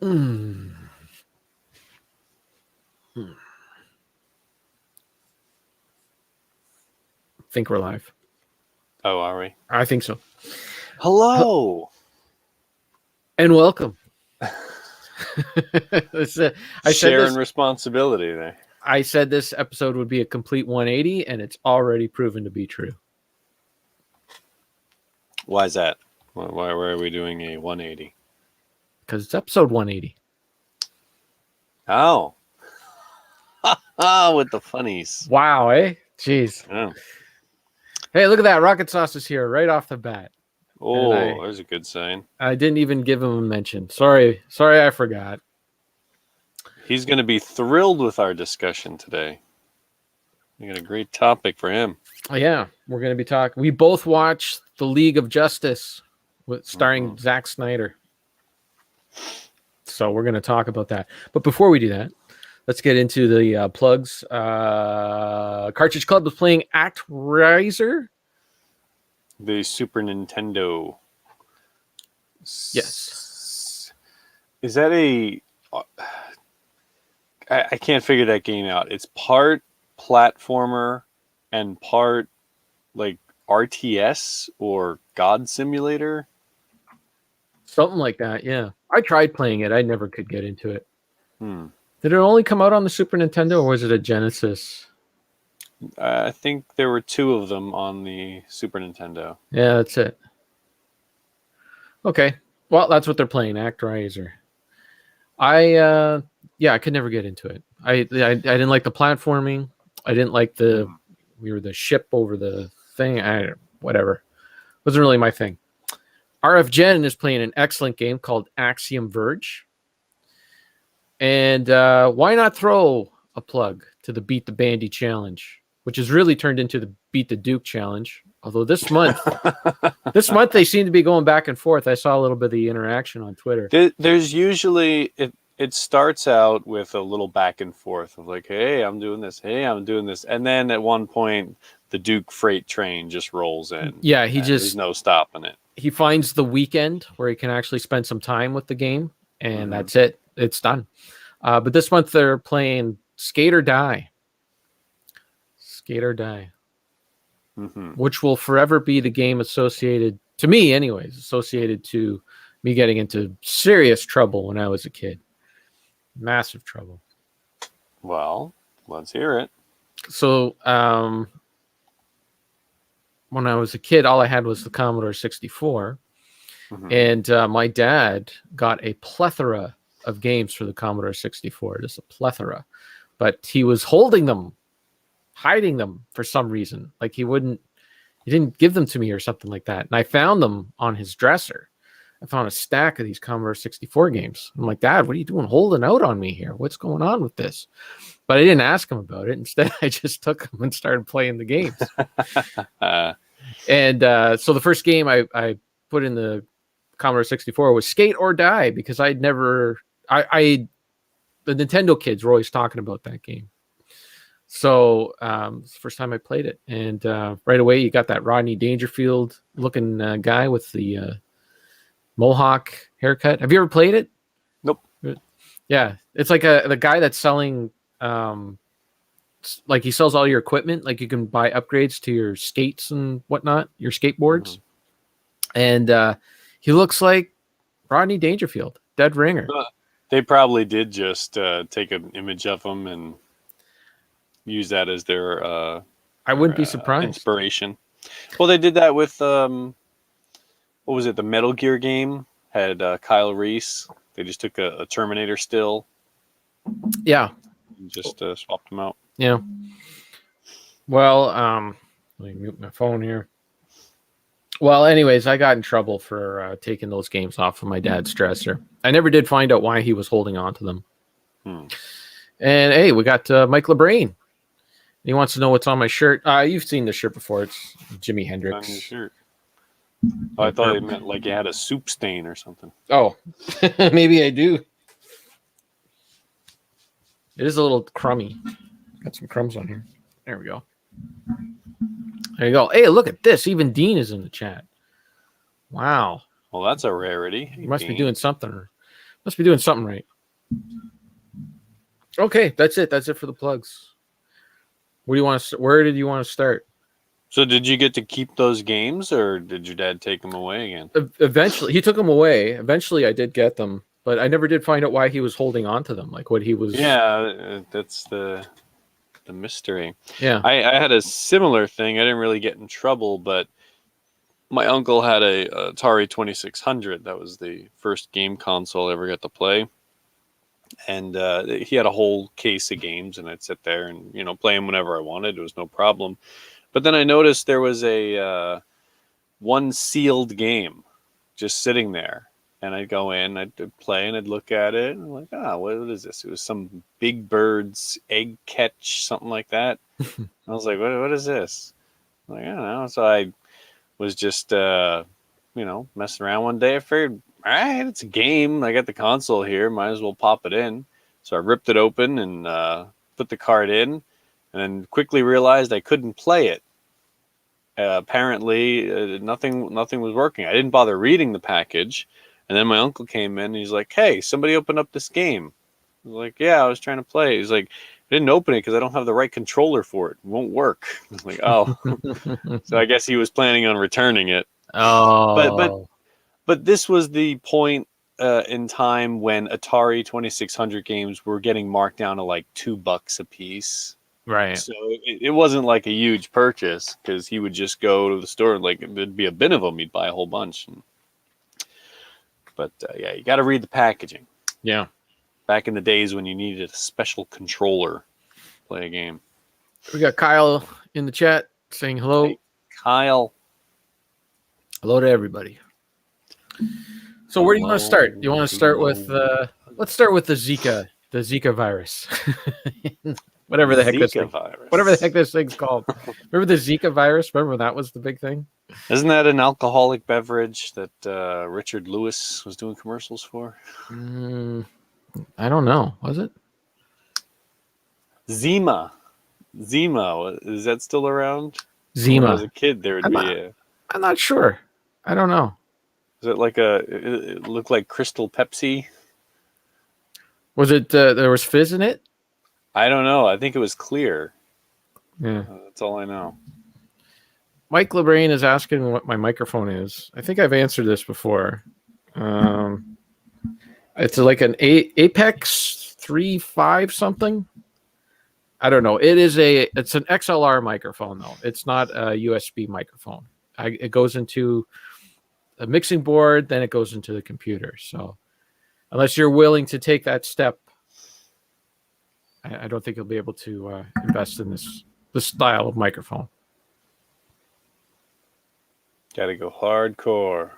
Mm. Think we're live. Oh, are we? I think so. Hello. And welcome. Sharing responsibility there. I said this episode would be a complete 180, and it's already proven to be true. Why is that? Why are we doing a 180? Because it's episode 180. Oh. With the funnies. Wow, eh? Jeez. Oh, Hey, look at that. Rocket Sauce is here right off the bat. There's a good sign. I didn't even give him a mention. Sorry, I forgot. He's going to be thrilled with our discussion today. We got a great topic for him. Oh, yeah, we're going to be talking. We both watched The League of Justice, starring Zack Snyder. So we're going to talk about that. But before we do that, let's get into the plugs. Cartridge Club was playing ActRaiser. The Super Nintendo. Yes. Is that a... I can't figure that game out. It's part platformer and part like RTS or God Simulator. Something like that, yeah. I tried playing it. I never could get into it. Did it only come out on the Super Nintendo, or was it a Genesis? I think there were two of them on the Super Nintendo. Yeah, that's it. Okay. Well, that's what they're playing, ActRaiser. I could never get into it. I didn't like the platforming. I didn't like we were the ship over the thing. Whatever. Wasn't really my thing. RF Gen is playing an excellent game called Axiom Verge. And why not throw a plug to the Beat the Bandy Challenge, which has really turned into the Beat the Duke Challenge. Although this month they seem to be going back and forth. I saw a little bit of the interaction on Twitter. There's usually it starts out with a little back and forth of like, hey, I'm doing this. Hey, I'm doing this. And then at one point, the Duke freight train just rolls in. Yeah, there's no stopping it. He finds the weekend where he can actually spend some time with the game, and that's it. It's done. But this month they're playing Skate or Die. Skate or Die. Which will forever be the game associated, to me anyways, associated to me getting into serious trouble when I was a kid. Massive trouble. Well, let's hear it. So, when I was a kid, all I had was the Commodore 64. And my dad got a plethora of games for the Commodore 64. Just a plethora. But he was holding them, hiding them for some reason. Like he didn't give them to me or something like that. And I found them on his dresser. I found a stack of these Commodore 64 games. I'm like, Dad, what are you doing holding out on me here? What's going on with this? But I didn't ask him about it. Instead, I just took them and started playing the games. And so the first game I put in the Commodore 64 was Skate or Die, because the Nintendo kids were always talking about that game. So it's the first time I played it. And right away, you got that Rodney Dangerfield looking guy with the Mohawk haircut. Have you ever played it? Nope. Yeah. It's like the guy that's selling, like he sells all your equipment. Like you can buy upgrades to your skates and whatnot, your skateboards. And he looks like Rodney Dangerfield, dead ringer. They probably did just take an image of him and use that as their I wouldn't be surprised. Inspiration. Well, they did that with what was it? The Metal Gear game had Kyle Reese. They just took a Terminator still. Yeah. And just swapped them out. Yeah. Well, let me mute my phone here. Well, anyways, I got in trouble for taking those games off of my dad's dresser. I never did find out why he was holding on to them. And hey, we got Mike LeBrain. He wants to know what's on my shirt. You've seen the shirt before. It's Jimi Hendrix. On your shirt. Oh, I thought it meant like you had a soup stain or something. Oh, maybe I do. It is a little crummy. Got some crumbs on here. There we go. There you go. Hey, look at this. Even Dean is in the chat. Wow. Well, that's a rarity. You must be doing something. Must be doing something right. Okay, that's it. That's it for the plugs. What do you want to? Where did you want to start? So did you get to keep those games, or did your dad take them away again? Eventually, he took them away. Eventually, I did get them, but I never did find out why he was holding on to them. Like what he was. Yeah, that's the mystery. Yeah. I had a similar thing. I didn't really get in trouble, but my uncle had a Atari 2600. That was the first game console I ever got to play. And he had a whole case of games, and I'd sit there and play them whenever I wanted. It was no problem. But then I noticed there was a one sealed game just sitting there, and I'd go in, I'd play, and I'd look at it, and I'm like, what is this? It was some Big Bird's egg catch, something like that. I was like, what is this? I'm like, I don't know. So I was just messing around one day. I figured, all right, it's a game. I got the console here. Might as well pop it in. So I ripped it open and put the card in, and then quickly realized I couldn't play it. Apparently, nothing was working. I didn't bother reading the package, and then my uncle came in, and he's like, "Hey, somebody open up this game." I was like, "Yeah, I was trying to play." He's like, "I didn't open it because I don't have the right controller for it. It won't work." I was like, "Oh." So I guess he was planning on returning it. Oh. But this was the point in time when Atari 2600 games were getting marked down to like $2 a piece. Right. So it wasn't like a huge purchase, because he would just go to the store and like there'd be a bin of them. He'd buy a whole bunch. But yeah, you got to read the packaging. Yeah. Back in the days when you needed a special controller to play a game. We got Kyle in the chat saying hello. Hey, Kyle. Hello to everybody. So where do you want to start? You want to start with let's start with the Zika virus. Whatever the heck this thing's called. Remember the Zika virus? Remember when that was the big thing? Isn't that an alcoholic beverage that Richard Lewis was doing commercials for? I don't know. Was it? Zima. Is that still around? Zima. When I was a kid, there would be I'm not sure. I don't know. Is it like it looked like Crystal Pepsi? Was it, there was fizz in it? I don't know. I think it was clear. Yeah. That's all I know. Mike LeBrain is asking what my microphone is. I think I've answered this before. It's like an Apex 3.5 something. I don't know. It's an XLR microphone though. It's not a USB microphone. It goes into a mixing board, then it goes into the computer. So unless you're willing to take that step, I don't think you'll be able to invest in this style of microphone. Got to go hardcore.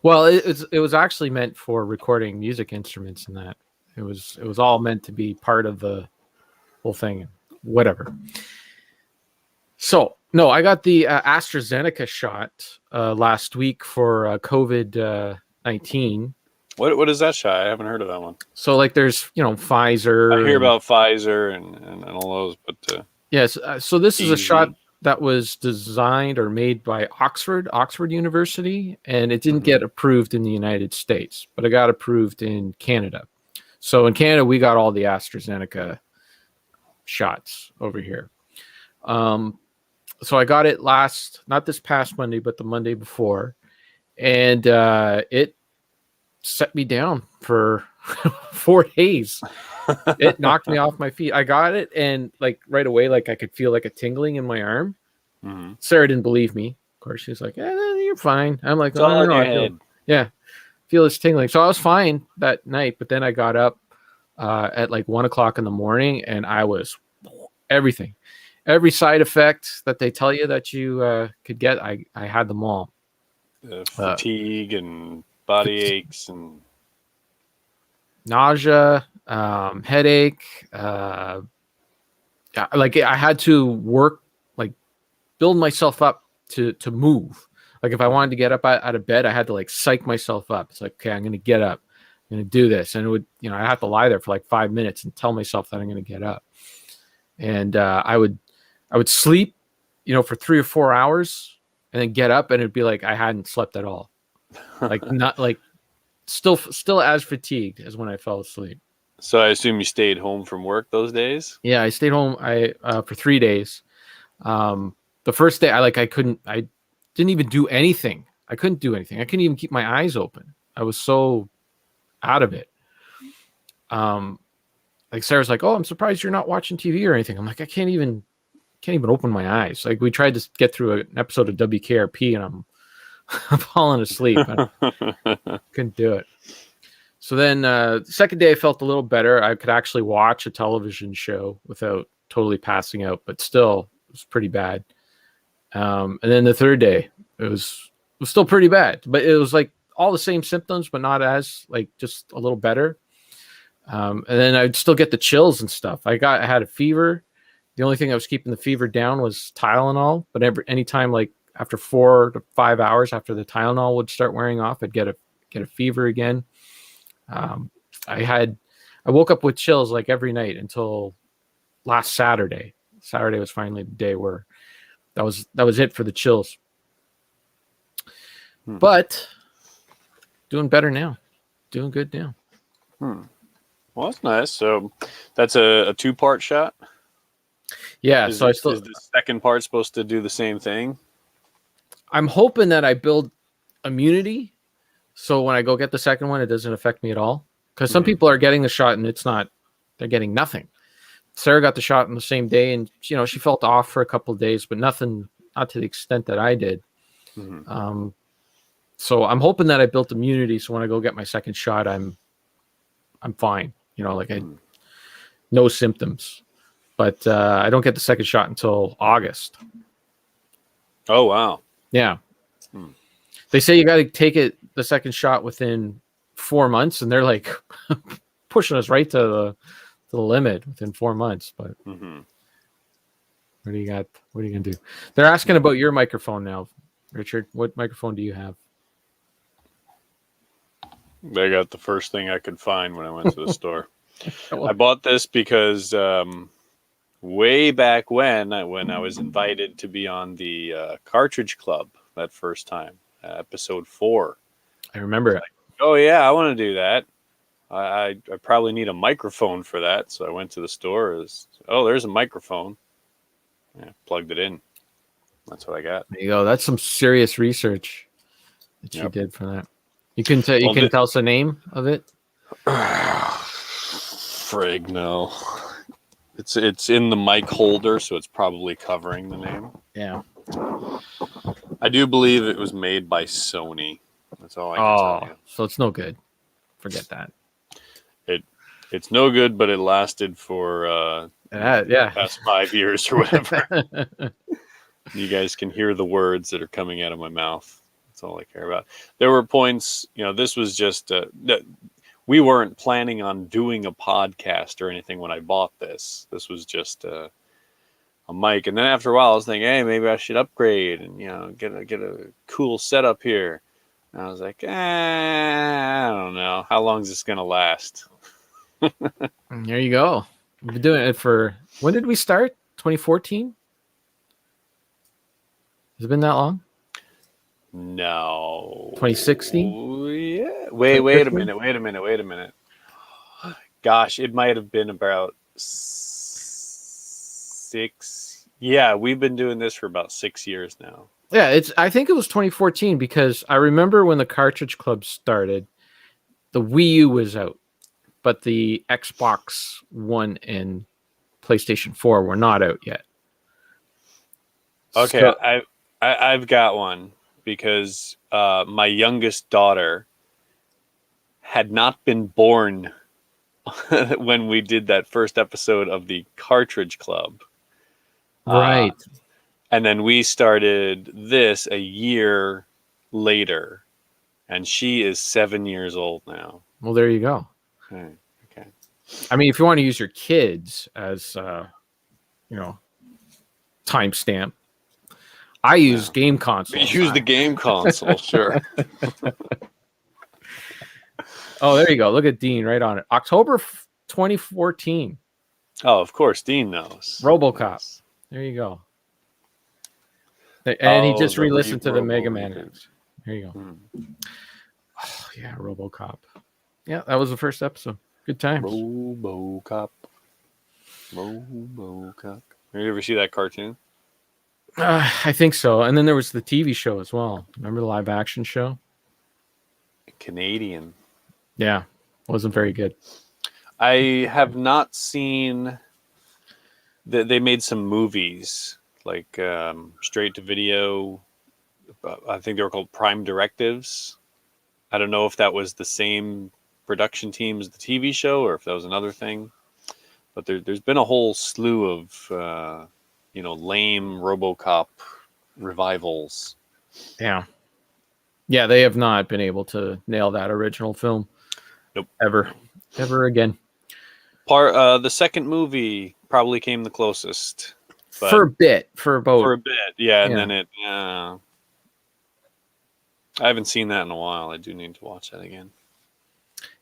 Well, it was actually meant for recording music instruments, and that it was all meant to be part of the whole thing. Whatever. So no, I got the AstraZeneca shot last week for COVID-19. What is that shot? I haven't heard of that one. So like there's Pfizer. I hear about Pfizer and all those, but yes. So this is a shot that was designed or made by Oxford University, and it didn't get approved in the United States, but it got approved in Canada. So in Canada, we got all the AstraZeneca shots over here. So I got it not this past Monday, but the Monday before, and it set me down for 4 days. It knocked me off my feet. I got it, and like right away, like I could feel like a tingling in my arm. Mm-hmm. Sarah didn't believe me. Of course, she was like, "You're fine." I'm like, "Oh no, I feel this tingling." So I was fine that night, but then I got up at like 1:00 in the morning, and I was every side effect that they tell you that you could get. I had them all. Fatigue and body aches and nausea, headache. Like I had to work, like build myself up to move. Like if I wanted to get up out of bed, I had to like psych myself up. It's like, okay, I'm going to get up. I'm going to do this. And it would, I have to lie there for like 5 minutes and tell myself that I'm going to get up. And I would sleep, for 3 or 4 hours and then get up, and it'd be like I hadn't slept at all. Like not like still as fatigued as when I fell asleep. So I assume you stayed home from work those days? Yeah, I stayed home for 3 days. The first day I didn't even do anything. I couldn't do anything. I couldn't even keep my eyes open. I was so out of it. Like Sarah's like, "Oh, I'm surprised you're not watching TV or anything." I'm like, I can't even open my eyes. Like we tried to get through an episode of WKRP and I'm falling asleep. I couldn't do it. So then the second day I felt a little better. I could actually watch a television show without totally passing out, but still it was pretty bad. And then the third day it was still pretty bad, but it was like all the same symptoms, but not as like just a little better. And then I'd still get the chills and stuff. I had a fever. The only thing that was keeping the fever down was Tylenol. But anytime like after 4 to 5 hours after the Tylenol would start wearing off, I'd get a fever again. I woke up with chills like every night until last Saturday. Saturday was finally the day where that was it for the chills. But doing better now. Doing good now. Well, that's nice. So that's a 2-part shot? Yeah. Is so is the second part supposed to do the same thing? I'm hoping that I build immunity. So when I go get the second one, it doesn't affect me at all. Because some people are getting the shot and they're getting nothing. Sarah got the shot on the same day and, she felt off for a couple of days, but not to the extent that I did. So I'm hoping that I built immunity. So when I go get my second shot, I'm fine. No symptoms. But I don't get the second shot until August. Oh, wow. Yeah. They say you got to take the second shot within 4 months, and they're like pushing us right to the limit within 4 months. But what do you got? What are you gonna do? They're asking about your microphone now, Richard. What microphone do you have? I got the first thing I could find when I went to the store. I bought this because way back when I was invited to be on the Cartridge Club that first time, episode 4. I remember it. Oh yeah, I want to do that. I probably need a microphone for that, so I went to the store. There's a microphone. Yeah, plugged it in. That's what I got. There you go. That's some serious research that you did for that. You can tell us the name of it. Frig, no. It's in the mic holder, so it's probably covering the name. Yeah. I do believe it was made by Sony. That's all I can tell you. So it's no good. Forget that. It's no good, but it lasted for the past 5 years or whatever. You guys can hear the words that are coming out of my mouth. That's all I care about. There were points, this was just we weren't planning on doing a podcast or anything when I bought this. This was just a mic, and then after a while, I was thinking, hey, maybe I should upgrade and get a cool setup here. And I was like, I don't know, how long is this gonna last? There you go. We've been doing it for when did we start? 2014. Has it been that long? No. 2016? Yeah. Wait a minute. Gosh, it might have been about 6. Yeah, we've been doing this for about 6 years now. Yeah, I think it was 2014 because I remember when the Cartridge Club started, the Wii U was out, but the Xbox One and PlayStation 4 were not out yet. Okay, so, I've got one because my youngest daughter had not been born when we did that first episode of the Cartridge Club. Right. And then we started this a year later, and she is 7 years old now. Well, there you go. Okay. I mean, if you want to use your kids as, timestamp, I use game consoles. Use the game console, sure. Oh, there you go. Look at Dean right on it. October 2014. Oh, of course, Dean knows. RoboCop. Yes. There you go. And he just re-listened to the Mega Man. There you go. Yeah, RoboCop. Yeah, that was the first episode. Good times. RoboCop. RoboCop. Have you ever see that cartoon? I think so. And then there was the TV show as well. Remember the live action show? Canadian. Yeah, wasn't very good. I have not seen. They made some movies like straight to video. I think they were called Prime Directives. I don't know if that was the same production team as the TV show or if that was another thing. But there's been a whole slew of lame RoboCop revivals. Yeah. Yeah, they have not been able to nail that original film. Nope. Ever again. The second movie probably came the closest. For a bit. For a bit, yeah. And then I haven't seen that in a while. I do need to watch that again.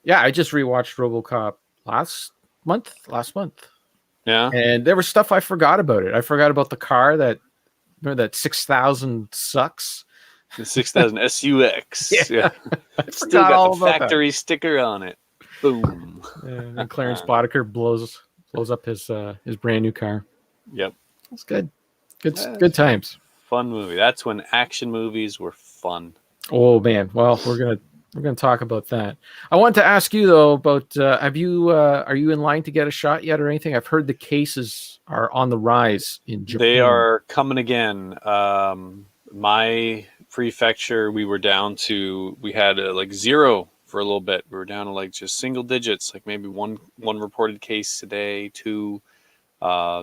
Yeah, I just rewatched RoboCop last month. Yeah. And there was stuff I forgot about it. I forgot about the car remember that 6000 sucks. The 6000 SUX. Yeah. Still got the factory sticker on it. Boom. And Clarence Boddicker blows up his brand new car. Yep. That's good. Good times. Fun movie. That's when action movies were fun. Oh man. Well, we're gonna talk about that. I wanted to ask you though about are you in line to get a shot yet or anything? I've heard the cases are on the rise in Japan. They are coming again. My prefecture, we had like zero for a little bit. We were down to like just single digits, like maybe one reported case today, two.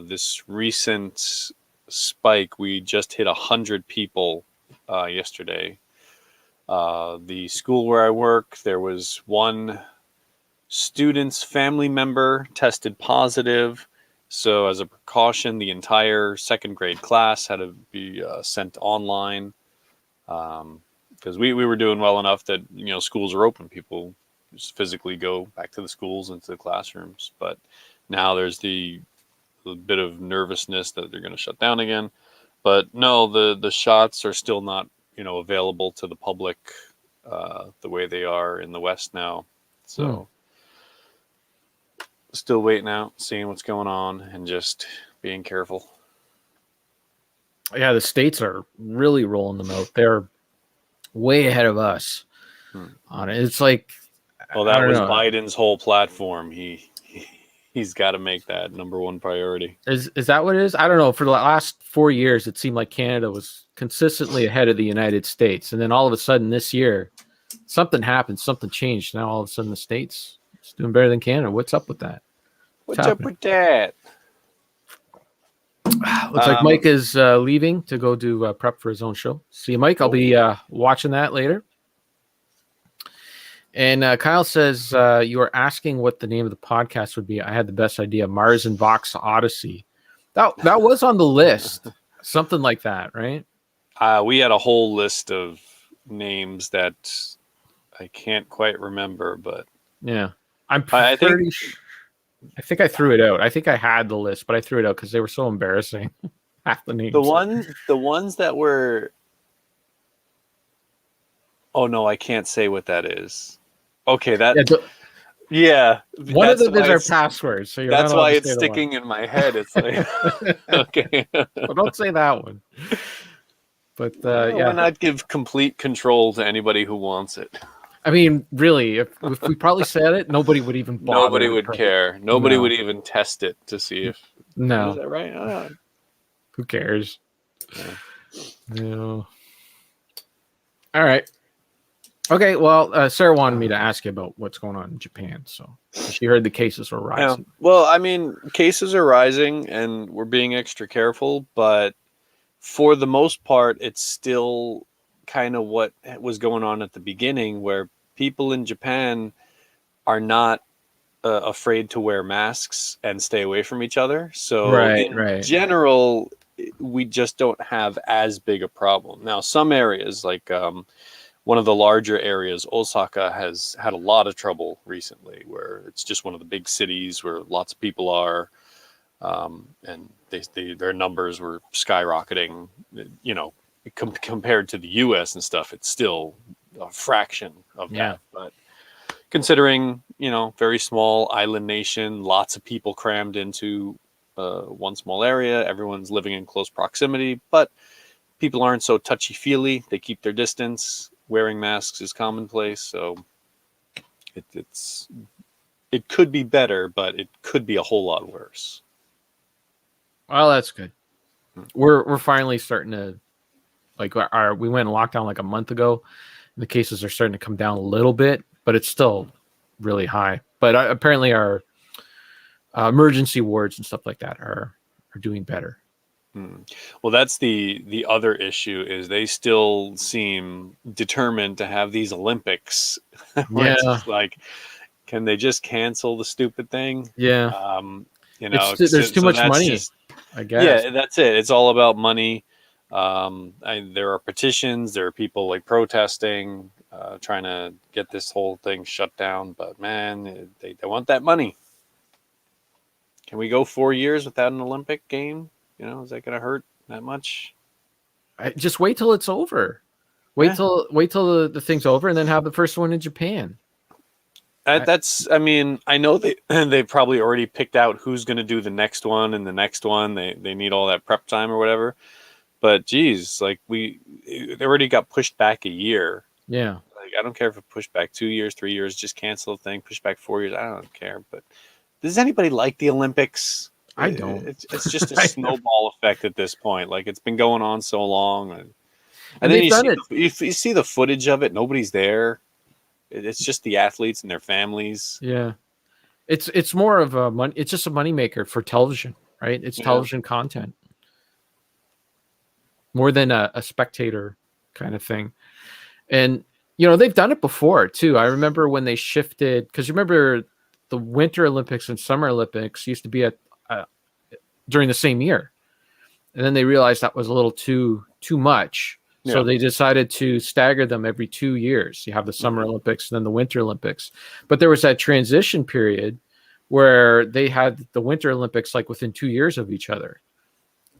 This recent spike, we just hit 100 people yesterday. The school where I work, there was one student's family member tested positive. So as a precaution, the entire second grade class had to be sent online because we were doing well enough that, schools are open. People just physically go back to the schools, into the classrooms. But now there's the bit of nervousness that they're going to shut down again. But no, the shots are still not available to the public the way they are in the West now. So still waiting out, seeing what's going on, and just being careful. Yeah, the states are really rolling them out. They're way ahead of us on it. It's like, well, that was Biden's whole platform. He's got to make that number one priority. Is that what it is? I don't know. For the last 4 years, it seemed like Canada was consistently ahead of the United States. And then all of a sudden this year, something happened, something changed. Now all of a sudden the States is doing better than Canada. What's up with that? What's up with that? Looks like Mike is leaving to go do prep for his own show. See you, Mike. I'll be watching that later. And Kyle says, you were asking what the name of the podcast would be. I had the best idea, Mars and Vox Odyssey. That was on the list. Something like that, right? We had a whole list of names that I can't quite remember, but yeah, I think I threw it out. I think I had the list, but I threw it out because they were so embarrassing. Half the names. The ones that were. Oh no, I can't say what that is. Okay, yeah. One of them is our password, so that's why it's sticking in my head. It's like okay, well, don't say that one. But why not give complete control to anybody who wants it? I mean, really, if we probably said it, nobody would even bother. Nobody would care. Nobody would even test it to see if. No. Is that right? Who cares? No. All right. Okay. Well, Sarah wanted me to ask you about what's going on in Japan. So she heard the cases were rising. Yeah. Well, I mean, cases are rising and we're being extra careful, but for the most part, it's still kind of what was going on at the beginning, where people in Japan are not afraid to wear masks and stay away from each other. So in general, we just don't have as big a problem. Now, some areas like one of the larger areas, Osaka, has had a lot of trouble recently, where it's just one of the big cities where lots of people are, and their numbers were skyrocketing. Compared to the U.S. and stuff, it's still a fraction of Yeah. that. But considering, very small island nation, lots of people crammed into one small area, everyone's living in close proximity, but people aren't so touchy-feely. They keep their distance. Wearing masks is commonplace, so it could be better, but it could be a whole lot worse. Well, that's good. We're finally starting to we went in lockdown like a month ago. And the cases are starting to come down a little bit, but it's still really high. But apparently our emergency wards and stuff like that are doing better. Well, that's the other issue is they still seem determined to have these Olympics. Where it's just like, can they just cancel the stupid thing? Yeah. There's too so much that's money, just, I guess. yeah, that's it. It's all about money. There are petitions. There are people like protesting, trying to get this whole thing shut down. But man, they want that money. Can we go 4 years without an Olympic game? Is that going to hurt that much? Just wait till it's over. Wait till the thing's over, and then have the first one in Japan. I know they probably already picked out who's going to do the next one and the next one. They need all that prep time or whatever. But geez, like they already got pushed back a year. Yeah. Like I don't care if it pushed back 2 years, 3 years, just cancel the thing. Push back 4 years, I don't care. But does anybody like the Olympics? I don't. It's just a snowball effect at this point. Like it's been going on so long, and then you see the footage of it. Nobody's there. It's just the athletes and their families. Yeah, it's more of a money. It's just a moneymaker for television, right? It's television content more than a spectator kind of thing. And they've done it before too. I remember when they shifted, because you remember the Winter Olympics and Summer Olympics used to be during the same year, and then they realized that was a little too much. Yeah. So they decided to stagger them every 2 years. You have the Summer Olympics and then the Winter Olympics. But there was that transition period where they had the Winter Olympics like within 2 years of each other.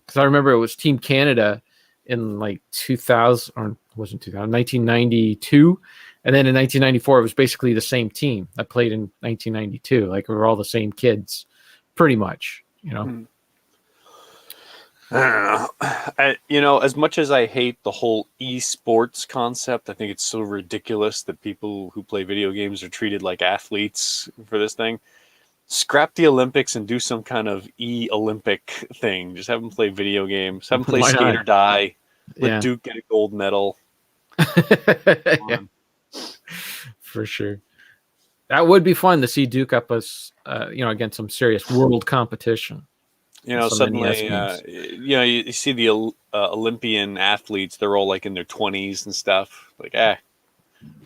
Because I remember it was Team Canada in like 2000, or it wasn't 2000, 1992. And then in 1994, it was basically the same team that played in 1992. Like we were all the same kids, pretty much, I don't know. As much as I hate the whole esports concept, I think it's so ridiculous that people who play video games are treated like athletes for this thing. Scrap the Olympics and do some kind of e-Olympic thing. Just have them play video games. Have them play Skate or Die. Let Duke get a gold medal. Yeah. For sure. That would be fun to see Duke up us, against some serious world competition. Suddenly, you see the Olympian athletes, they're all like in their 20s and stuff. Like,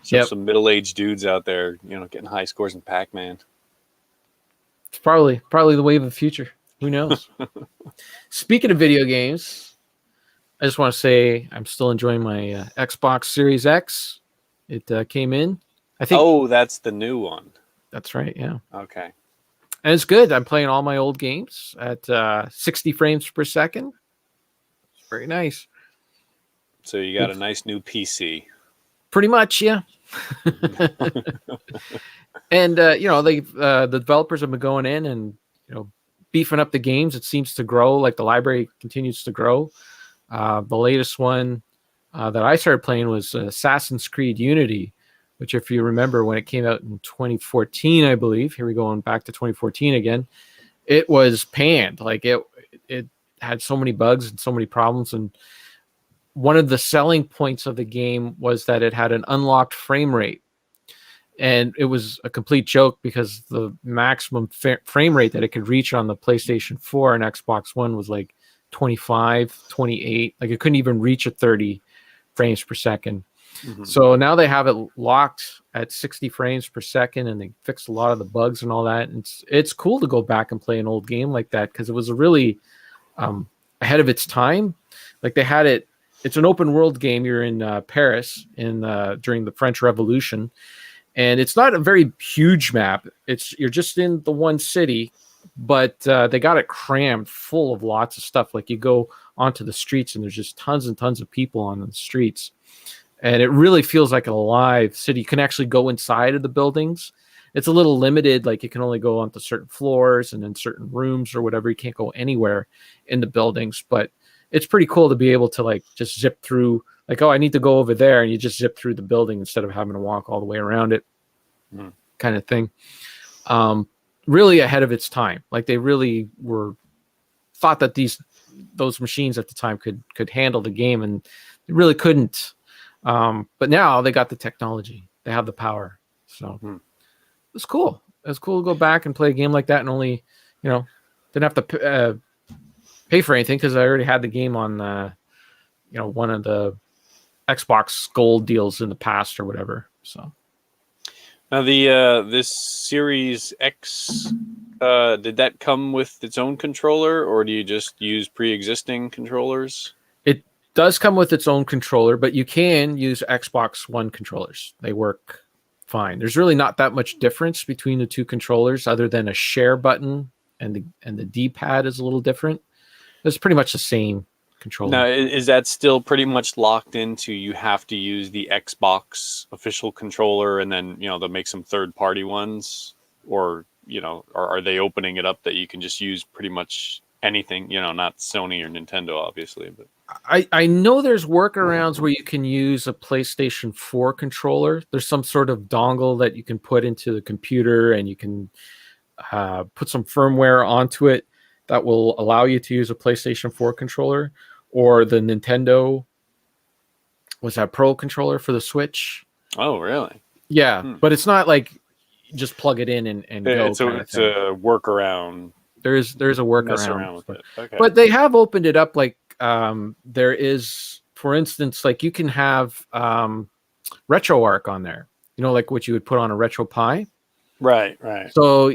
some middle-aged dudes out there, getting high scores in Pac-Man. It's probably the wave of the future. Who knows? Speaking of video games, I just want to say I'm still enjoying my Xbox Series X. It came in. I think. Oh, that's the new one. That's right. Yeah. Okay. And it's good. I'm playing all my old games at 60 frames per second. It's very nice. So you got a nice new PC. Pretty much, yeah. And the developers have been going in and beefing up the games. It seems to grow. Like the library continues to grow. The latest one that I started playing was Assassin's Creed Unity, which, if you remember, when it came out in 2014, I believe, here we go, back to 2014 again, it was panned. Like it had so many bugs and so many problems. And one of the selling points of the game was that it had an unlocked frame rate. And it was a complete joke because the maximum frame rate that it could reach on the PlayStation 4 and Xbox One was like 25, 28. Like it couldn't even reach a 30 frames per second. Mm-hmm. So now they have it locked at 60 frames per second, and they fixed a lot of the bugs and all that. And it's cool to go back and play an old game like that because it was a really ahead of its time. Like they had it. It's an open world game. You're in Paris during the French Revolution, and it's not a very huge map. You're just in the one city, but they got it crammed full of lots of stuff. Like you go onto the streets, and there's just tons and tons of people on the streets. and it really feels like a live city. You can actually go inside of the buildings. It's a little limited, like you can only go onto certain floors and in certain rooms or whatever. You can't go anywhere in the buildings, but it's pretty cool to be able to like just zip through, like, oh, I need to go over there, and you just zip through the building instead of having to walk all the way around it, kind of thing. Really ahead of its time. Like they really thought that those machines at the time could handle the game, and they really couldn't. But now they got the technology, they have the power, so it's cool. It's cool to go back and play a game like that, and only, didn't have to pay for anything because I already had the game on one of the Xbox Gold deals in the past or whatever. So now this Series X, did that come with its own controller, or do you just use pre-existing controllers? it does come with its own controller, but you can use Xbox One controllers. They work fine. There's really not that much difference between the two controllers, other than a share button and the D-pad is a little different. It's pretty much the same controller. Now, is that still pretty much locked into you have to use the Xbox official controller, and then they'll make some third-party ones, or are they opening it up that you can just use pretty much anything? Not Sony or Nintendo, obviously, but I know there's workarounds where you can use a PlayStation 4 controller. There's some sort of dongle that you can put into the computer, and you can put some firmware onto it that will allow you to use a PlayStation 4 controller, or the Nintendo, was that Pro controller for the Switch? Oh, really? Yeah, but it's not like just plug it in and go. It's a workaround. There's a workaround. Mess around with it. Okay. But they have opened it up. Like there is, for instance, like you can have RetroArch on there. Like what you would put on a RetroPie. Right. So,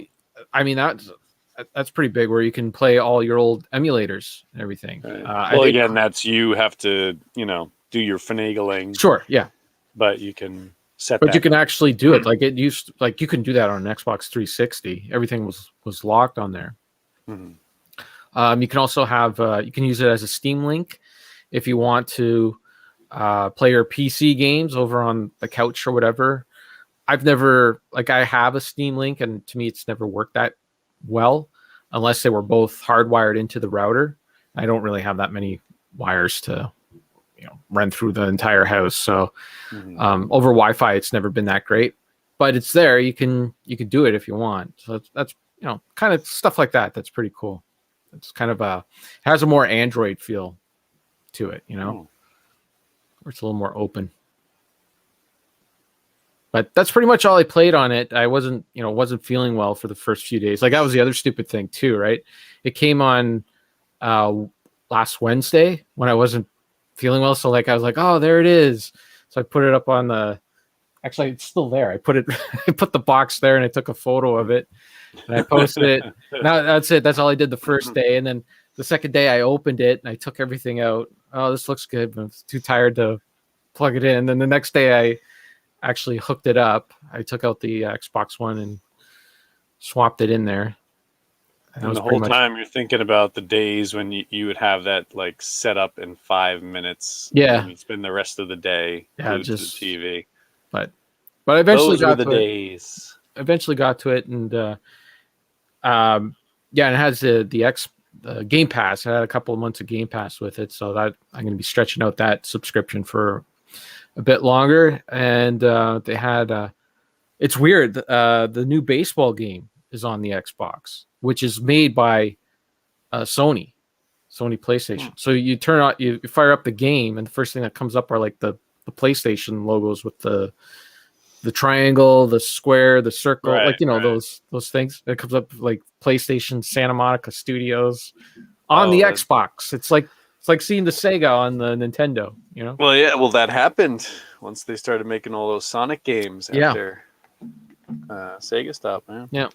I mean, that's pretty big, where you can play all your old emulators and everything. Right. Well, again, that's you have to, do your finagling. Sure, yeah. But you can set. But you can actually do it. Like it used, like you can do that on an Xbox 360. Everything was locked on there. Mm-hmm. You can also have you can use it as a Steam Link if you want to play your PC games over on the couch or whatever. I've never, like, I have a Steam Link, and to me it's never worked that well unless they were both hardwired into the router. I don't really have that many wires to run through the entire house, so over Wi-Fi it's never been that great, but it's there. You can do it if you want. So that's kind of stuff like that. That's pretty cool. It's kind of has a more Android feel to it, where it's a little more open. But that's pretty much all I played on it. I wasn't feeling well for the first few days. Like, that was the other stupid thing too, right? It came on last Wednesday when I wasn't feeling well. So like I was like, oh, there it is. So I put it up on actually it's still there. I put the box there, and I took a photo of it, and I posted it. Now that's it. That's all I did the first day. And then the second day I opened it and I took everything out. Oh, this looks good, but I was too tired to plug it in. And then the next day I actually hooked it up. I took out the Xbox One and swapped it in there. And the whole time you're thinking about the days when you would have that like set up in 5 minutes. Yeah. And you'd spend the rest of the day glued to the TV. But I eventually got to it. Days. Eventually got to it, and and it has the Game Pass. I had a couple of months of Game Pass with it, so that I'm going to be stretching out that subscription for a bit longer. And they had it's weird. The new baseball game is on the Xbox, which is made by Sony PlayStation. So you you fire up the game, and the first thing that comes up are like the PlayStation logos with the triangle, the square, the circle, right, those things. It comes up like PlayStation Santa Monica Studios on the Xbox. It's like seeing the Sega on the Nintendo, Well, yeah, that happened once they started making all those Sonic games after Sega stopped, man. Yeah.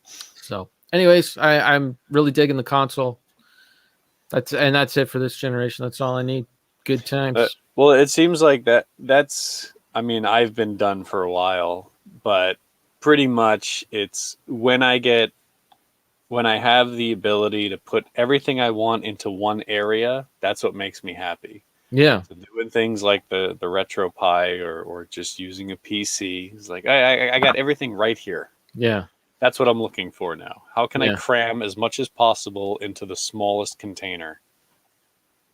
So, anyways, I'm really digging the console. That's it for this generation. That's all I need. Good times. Well, it seems like that's. I mean, I've been done for a while, but pretty much it's when I have the ability to put everything I want into one area, that's what makes me happy. Yeah. So doing things like the RetroPie or just using a PC. It's like I got everything right here. Yeah. That's what I'm looking for now. How can I Yeah. cram as much as possible into the smallest container?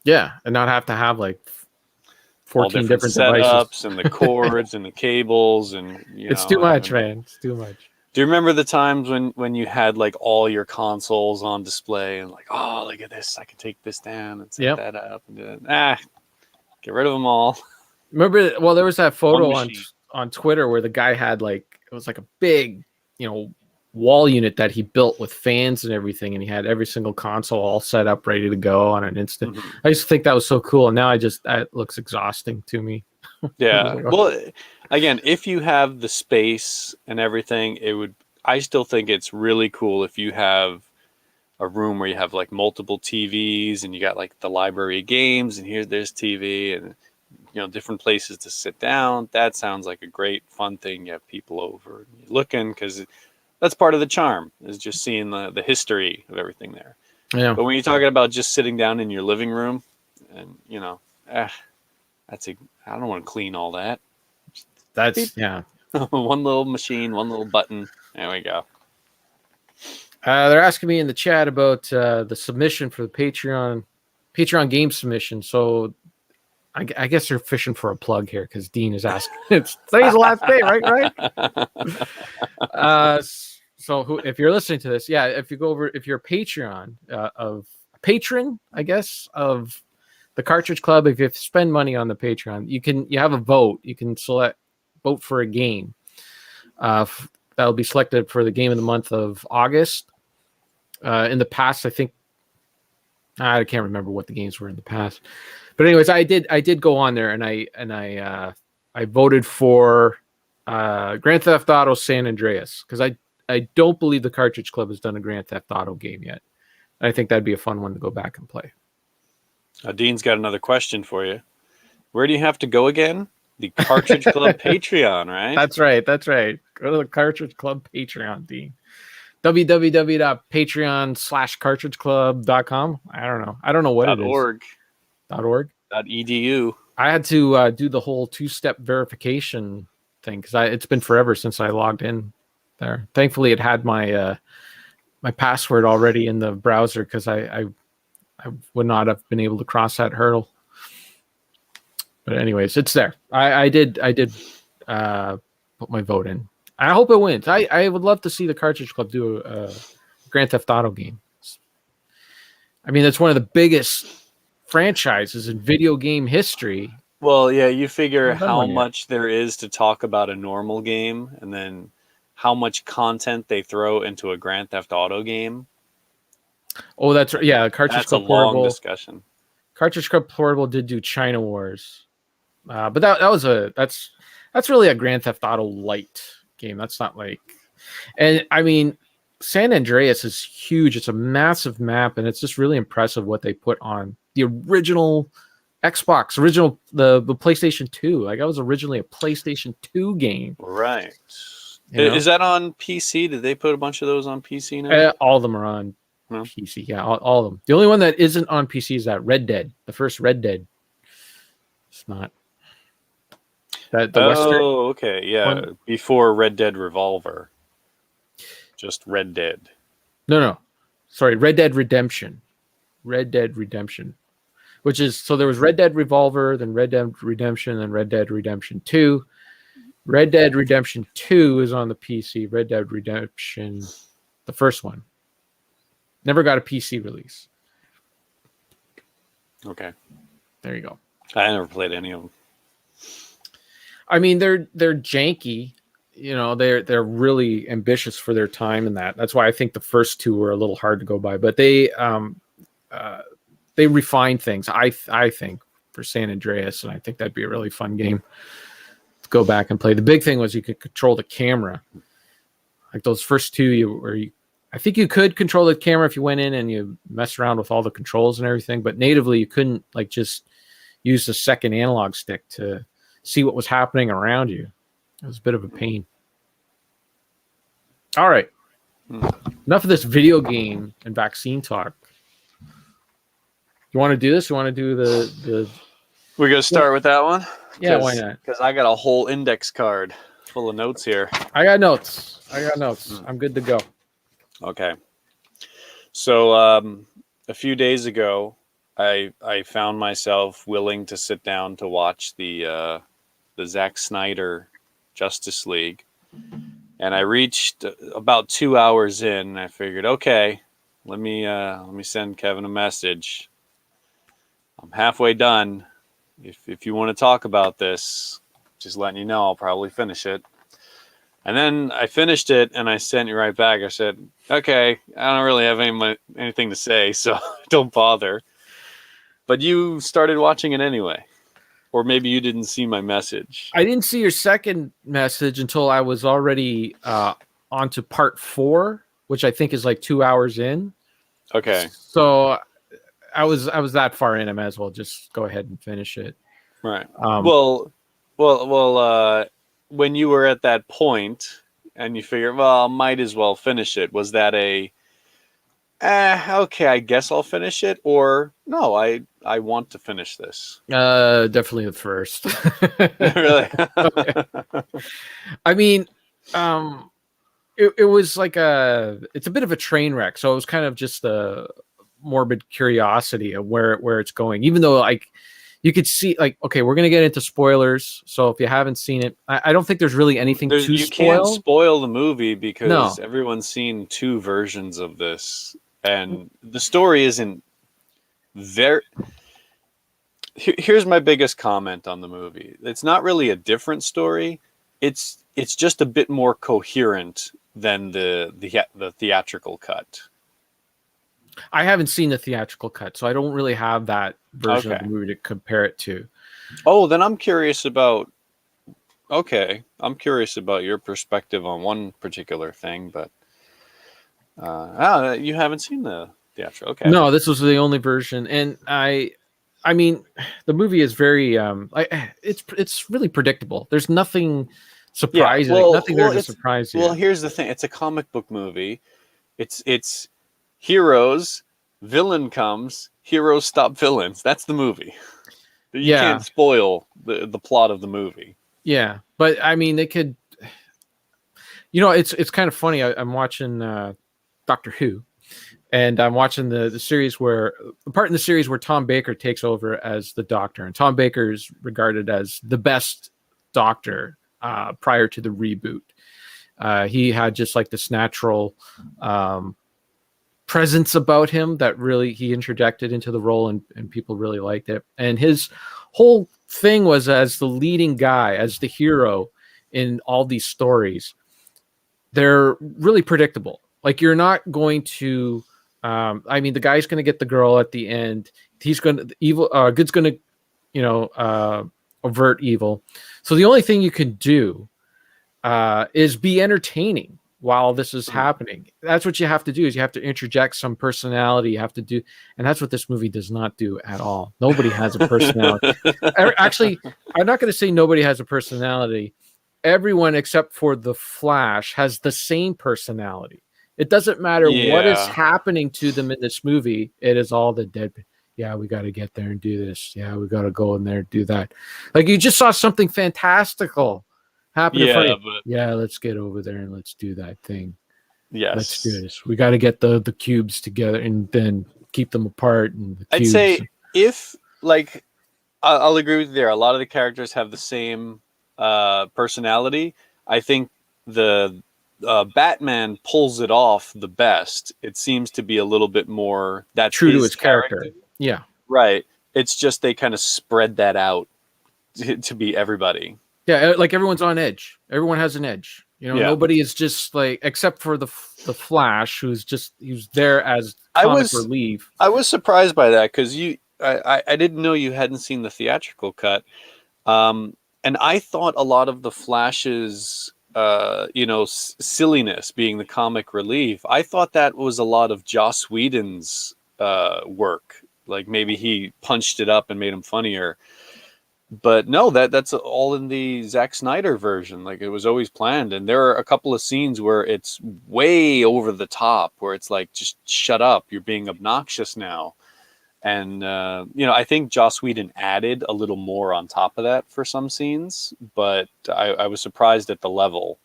Yeah. And not have to have like All 14 different different devices. setups and the cords and the cables and It's too much, and man. It's too much. do you remember the times when you had like all your consoles on display and like, oh, look at this, I can take this down and set Yep. that up and do that. Get rid of them all. Remember, well, there was that One photo machine. on Twitter where the guy had like, it was like a big, wall unit that he built with fans and everything, and he had every single console all set up, ready to go on an instant. Mhm. I used to think that was so cool, and now it looks exhausting to me. Yeah. Like, oh. Well, again, if you have the space and everything, I still think it's really cool if you have a room where you have like multiple TVs and you got like the library of games and here's this TV and different places to sit down. That sounds like a great fun thing. You have people over and you're looking because that's part of the charm is just seeing the history of everything there. Yeah, But when you're talking about just sitting down in your living room and I don't want to clean all that. that's yeah. One little machine, one little button. There we go. They're asking me in the chat about the submission for the Patreon game submission. So I guess they're fishing for a plug here because Dean is asking. It's today's the last day, right? So if you're listening to this, yeah, if you go over, if you're a patron I guess, of the Cartridge Club, if you spend money on the Patreon, you have a vote. You can vote for a game. That'll be selected for the game of the month of August. In the past, I think I can't remember what the games were in the past, but anyways, I did go on there and I voted for Grand Theft Auto San Andreas because I don't believe the Cartridge Club has done a Grand Theft Auto game yet. I think that'd be a fun one to go back and play. Dean's got another question for you. Where do you have to go again? The Cartridge Club Patreon, right? That's right. Go to the Cartridge Club Patreon, Dean. www.patreon.com/cartridgeclub.com. I don't know what it is. .org. .org. .edu. I had to do the whole two-step verification thing because it's been forever since I logged in there. Thankfully, it had my my password already in the browser because I would not have been able to cross that hurdle. But anyways, it's there. I did put my vote in. I hope it wins. I would love to see the Cartridge Club do a Grand Theft Auto game. I mean, it's one of the biggest franchises in video game history. Well, yeah, you figure how much there is to talk about a normal game and then how much content they throw into a Grand Theft Auto game. Oh, that's right. Yeah, Cartridge That's Club a Portable. long discussion. Cartridge Club Portable did do China Wars, but that's really a Grand Theft Auto light game. That's not like, and I mean, San Andreas is huge. It's a massive map, and it's just really impressive what they put on the original Xbox, the PlayStation 2. Like, that was originally a PlayStation 2 game. Right. Is that on PC? Did they put a bunch of those on PC now? All of them are on PC. Yeah, all of them. The only one that isn't on PC is that Red Dead, the first Red Dead. It's not. Okay. Yeah. One? Before Red Dead Revolver. Just Red Dead. No. Sorry, Red Dead Redemption. Red Dead Redemption. Which is, so there was Red Dead Revolver, then Red Dead Redemption, then Red Dead Redemption 2. Red Dead Redemption 2 is on the PC. Red Dead Redemption, the first one, never got a PC release. Okay. There you go. I never played any of them. I mean, they're janky. They're really ambitious for their time, and that's why I think the first two were a little hard to go by. But they refine things, I think, for San Andreas, and I think that'd be a really fun game to go back and play. The big thing was you could control the camera. Like those first two, I think you could control the camera if you went in and you messed around with all the controls and everything, but natively you couldn't like just use the second analog stick to see what was happening around you. It was a bit of a pain. All right. Enough of this video game and vaccine talk. You want to do this? You want to do the We're gonna start with that one. Yeah, why not? Because I got a whole index card full of notes here. I got notes. I'm good to go. Okay. So a few days ago, I found myself willing to sit down to watch the Zack Snyder Justice League, and I reached about 2 hours in. And I figured, okay, let me send Kevin a message. I'm halfway done. If you want to talk about this, just letting you know, I'll probably finish it. And then I finished it, and I sent you right back. I said, okay, I don't really have anything to say, so don't bother. But you started watching it anyway. Or maybe you didn't see my message. I didn't see your second message until I was already on to part 4, which I think is like 2 hours in. Okay. So I was that far in. I might as well just go ahead and finish it. Right. Well, when you were at that point and you figured, well, I might as well finish it, was that okay, I guess I'll finish it, or no, I want to finish this? Definitely the first. Really? I mean, it was like it's a bit of a train wreck. So it was kind of just a morbid curiosity of where it's going, even though like you could see, like, okay, we're gonna get into spoilers, so if you haven't seen it, I don't think there's really anything to you spoil. can't spoil the movie because everyone's seen 2 versions of this, and the story isn't very. Here's my biggest comment on the movie. It's not really a different story. It's just a bit more coherent than the theatrical cut. I haven't seen the theatrical cut, so I don't really have that version of Okay. the movie to compare it to. Oh, then I'm curious about. Okay, I'm curious about your perspective on one particular thing, but you haven't seen the theatrical. Okay. No, this was the only version, and I mean, the movie is very it's really predictable. There's nothing surprising, nothing there to surprise you. Well, here's the thing: it's a comic book movie. It's heroes, villain comes, heroes stop villains. That's the movie. You can't spoil the plot of the movie. Yeah, but I mean, they could. You know, it's kind of funny. I'm watching Doctor Who, and I'm watching the series the part in the series where Tom Baker takes over as the Doctor, and Tom Baker is regarded as the best Doctor prior to the reboot. He had just like this natural presence about him that really he interjected into the role, and people really liked it. And his whole thing was, as the leading guy, as the hero in all these stories, they're really predictable. Like, you're not going to I mean, the guy's going to get the girl at the end. He's going to good's going to avert evil. So the only thing you can do is be entertaining while this is happening. That's what you have to do, is you have to interject some personality. You have to do, and that's what this movie does not do at all. Nobody has a personality. Actually, I'm not going to say nobody has a personality. Everyone except for the Flash has the same personality. It doesn't matter what is happening to them in this movie. It is all the dead. Yeah, we got to get there and do this. Yeah, we got to go in there and do that. Like, you just saw something fantastical happen in front of you. Yeah, let's get over there and let's do that thing. Yes, let's do this. We got to get the cubes together and then keep them apart. And the I'd cubes. say, if, like, I'll agree with you there. A lot of the characters have the same personality. I think the Batman pulls it off the best. It seems to be a little bit more that's true to his character. Yeah, right. It's just they kind of spread that out to be everybody. Yeah, like, everyone's on edge. Everyone has an edge. You know, nobody is just like, except for the Flash, who's there as comic relief. I was surprised by that, because I didn't know you hadn't seen the theatrical cut, and I thought a lot of the Flash's silliness being the comic relief, I thought that was a lot of Joss Whedon's work. Like, maybe he punched it up and made him funnier. But no, that's all in the Zack Snyder version. Like, it was always planned. And there are a couple of scenes where it's way over the top, where it's like, just shut up, you're being obnoxious now. And I think Joss Whedon added a little more on top of that for some scenes, but I was surprised at the level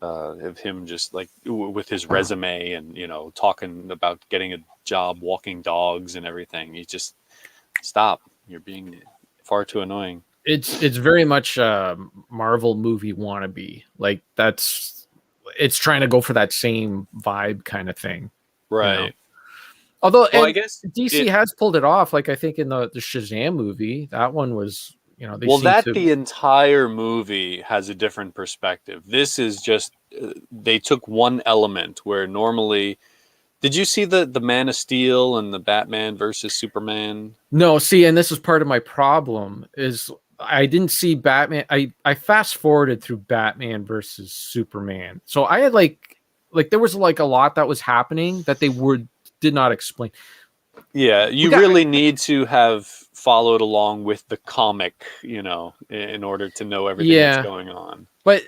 of him just like with his resume and talking about getting a job walking dogs and everything. He just stop. You're being far too annoying. It's very much Marvel movie wannabe. Like it's trying to go for that same vibe kind of thing, Right. Although, Well, I and guess DC has pulled it off. Like I think in the Shazam movie, that one was, they well, seem that to. the entire movie has a different perspective. This is just they took one element where normally. Did you see the Man of Steel and the Batman versus Superman? No, see, and this is part of my problem is I didn't see Batman. I fast forwarded through Batman versus Superman, so I had like there was like a lot that was happening that they did not explain. Yeah, We you got really need to have followed along with the comic, in order to know everything that's yeah, going on. but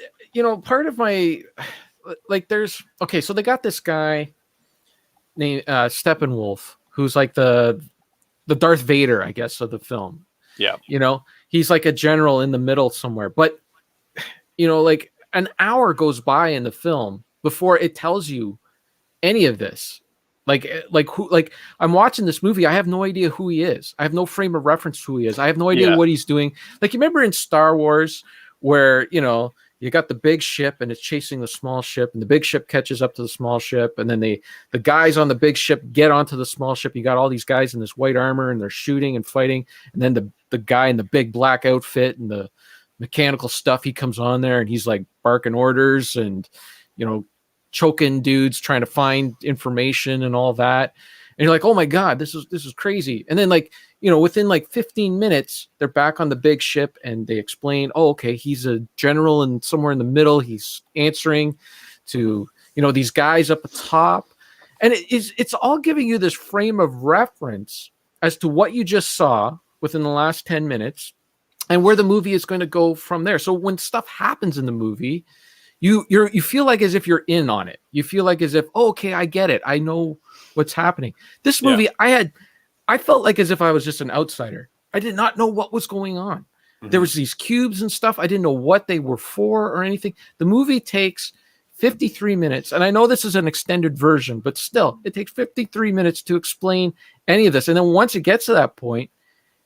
part of my like there's okay, so they got this guy named Steppenwolf, who's like the Darth Vader, I guess, of the film. Yeah. He's like a general in the middle somewhere. But like an hour goes by in the film before it tells you any of this. Like who? Like I'm watching this movie, I have no idea who he is. I have no frame of reference to who he is. I have no idea Yeah. what he's doing. Like you remember in Star Wars where you got the big ship and it's chasing the small ship, and the big ship catches up to the small ship, and then the guys on the big ship get onto the small ship. You got all these guys in this white armor and they're shooting and fighting, and then the guy in the big black outfit and the mechanical stuff, he comes on there and he's like barking orders and choking dudes trying to find information and all that. And you're like, oh my God, this is crazy. And then within like 15 minutes, they're back on the big ship and they explain, oh, okay, he's a general and somewhere in the middle. He's answering to, these guys up at top. And it's all giving you this frame of reference as to what you just saw within the last 10 minutes and where the movie is going to go from there. So when stuff happens in the movie, you feel like as if you're in on it. You feel like as if, oh, okay, I get it. I know what's happening. This movie, I felt like as if I was just an outsider. I did not know what was going on. Mm-hmm. There was these cubes and stuff. I didn't know what they were for or anything. The movie takes 53 minutes, and I know this is an extended version, but still, it takes 53 minutes to explain any of this. And then once it gets to that point,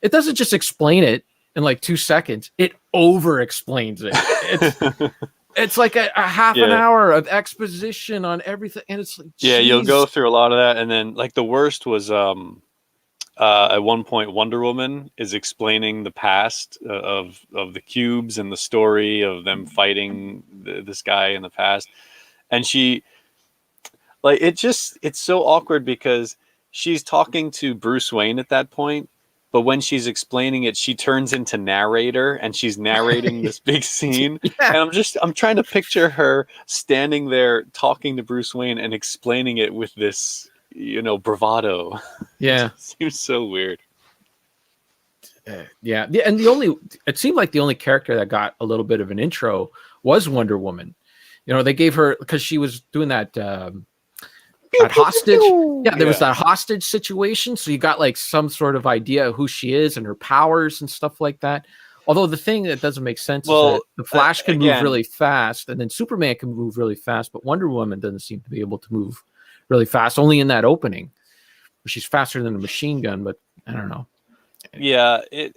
it doesn't just explain it in like 2 seconds. It over explains it. It's like a half an hour of exposition on everything, and it's like, yeah, you'll go through a lot of that, and then like the worst was at one point Wonder Woman is explaining the past of the cubes and the story of them fighting this guy in the past, and she like it's so awkward because she's talking to Bruce Wayne at that point. But when she's explaining it, she turns into narrator and she's narrating this big scene. Yeah. And I'm trying to picture her standing there talking to Bruce Wayne and explaining it with this, bravado. Yeah. It seems so weird. Yeah. And it seemed like the only character that got a little bit of an intro was Wonder Woman. They gave her, because she was doing that hostage. Yeah, there was that hostage situation. So you got like some sort of idea of who she is and her powers and stuff like that. Although the thing that doesn't make sense is that the Flash can move really fast, and then Superman can move really fast, but Wonder Woman doesn't seem to be able to move really fast, only in that opening. She's faster than a machine gun, but I don't know. Yeah, I'm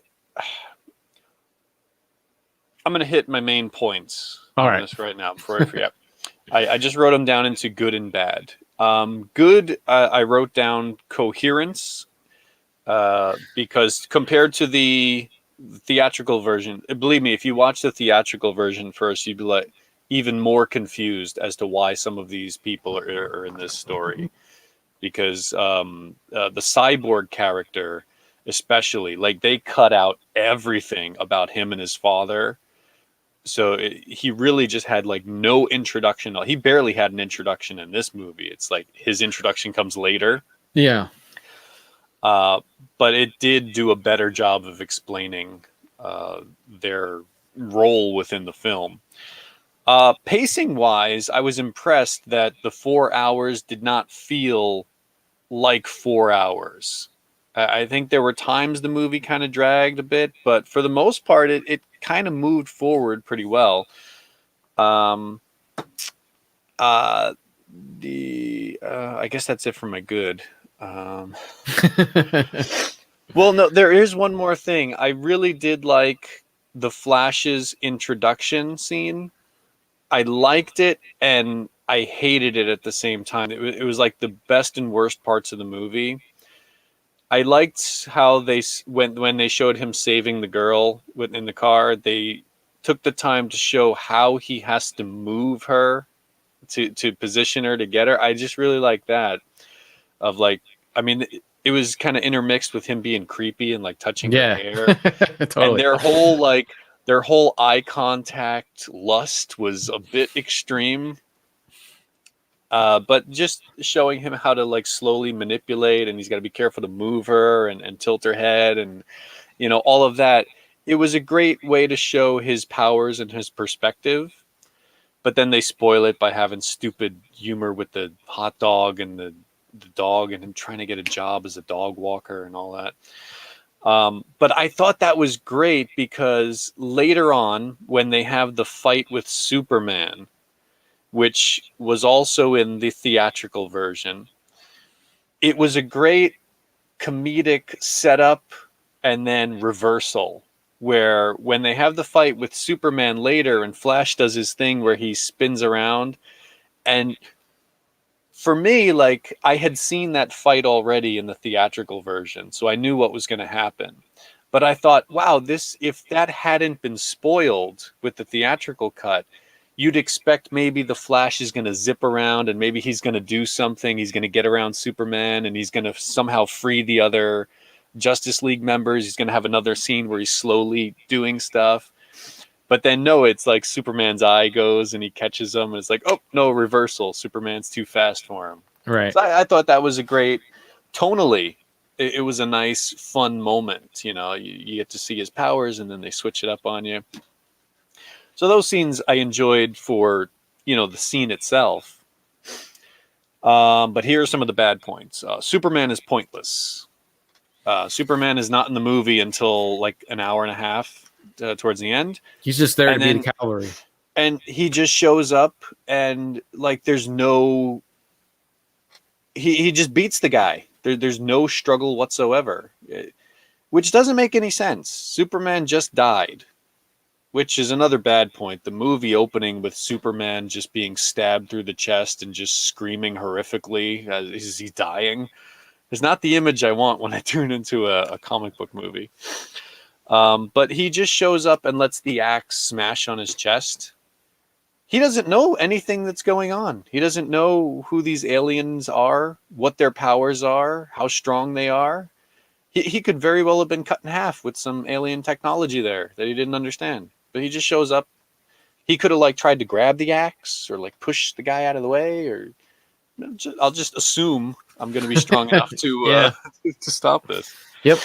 going to hit my main points on this right now before I forget. I just wrote them down into good and bad. Good, I wrote down coherence, because compared to the theatrical version, believe me, if you watch the theatrical version first, you'd be like even more confused as to why some of these people are in this story. Because the cyborg character, especially, like they cut out everything about him and his father. So he really just had like no introduction. He barely had an introduction in this movie. It's like his introduction comes later. Yeah. But it did do a better job of explaining their role within the film. Pacing wise, I was impressed that the 4 hours did not feel like 4 hours. I think there were times the movie kind of dragged a bit, but for the most part, it kind of moved forward pretty well. Um, uh, I guess that's it for my good. Um, well, no, there is one more thing. I really did like the Flash's introduction scene. I liked it and I hated it at the same time. It was like the best and worst parts of the movie. I liked how when they showed him saving the girl in the car, they took the time to show how he has to move her to position her to get her. I just really like that. Of like, I mean, it was kind of intermixed with him being creepy and like touching her Yeah, hair, and totally. their whole eye contact lust was a bit extreme. But just showing him how to like slowly manipulate, and he's got to be careful to move her and tilt her head, and all of that. It was a great way to show his powers and his perspective. But then they spoil it by having stupid humor with the hot dog and the dog and him trying to get a job as a dog walker and all that. But I thought that was great because later on, when they have the fight with Superman, which was also in the theatrical version, it was a great comedic setup and then reversal. Where when they have the fight with Superman later and Flash does his thing where he spins around, and for me, like I had seen that fight already in the theatrical version, so I knew what was going to happen. But I thought, wow, this if that hadn't been spoiled with the theatrical cut, you'd expect maybe the Flash is going to zip around and maybe he's going to do something. He's going to get around Superman and he's going to somehow free the other Justice League members. He's going to have another scene where he's slowly doing stuff. But then no, it's like Superman's eye goes and he catches him, and it's like, oh no, reversal. Superman's too fast for him. Right. So I thought that was a great tonally. It was a nice, fun moment. You get to see his powers, and then they switch it up on you. So those scenes I enjoyed for the scene itself. But here are some of the bad points. Superman is pointless. Superman is not in the movie until like an hour and a half towards the end. He's just there And to be then the cavalry. and he just shows up and like there's no he just beats the guy. There's no struggle whatsoever, which doesn't make any sense. Superman just died, which is another bad point. The movie opening with Superman just being stabbed through the chest and just screaming horrifically as he's dying is not the image I want when I tune into a comic book movie. But he just shows up and lets the axe smash on his chest. He doesn't know anything that's going on. He doesn't know who these aliens are, what their powers are, how strong they are. He could very well have been cut in half with some alien technology there that he didn't understand. But he just shows up. He could have like tried to grab the axe or like push the guy out of the way, or I'll just assume I'm going to be strong enough to Yeah. to stop this. Yep.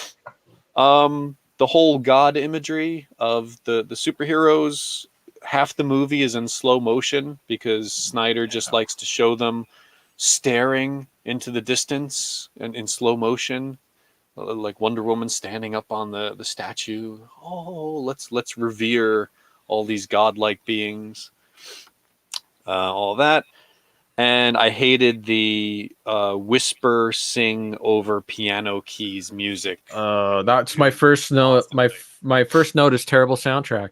The whole god imagery of the superheroes, half the movie is in slow motion because Snyder just likes to show them staring into the distance and in slow motion, like Wonder Woman standing up on the statue. Oh, let's revere all these godlike beings. All that. And I hated the whisper sing over piano keys music. That's my first note. My first note is terrible soundtrack.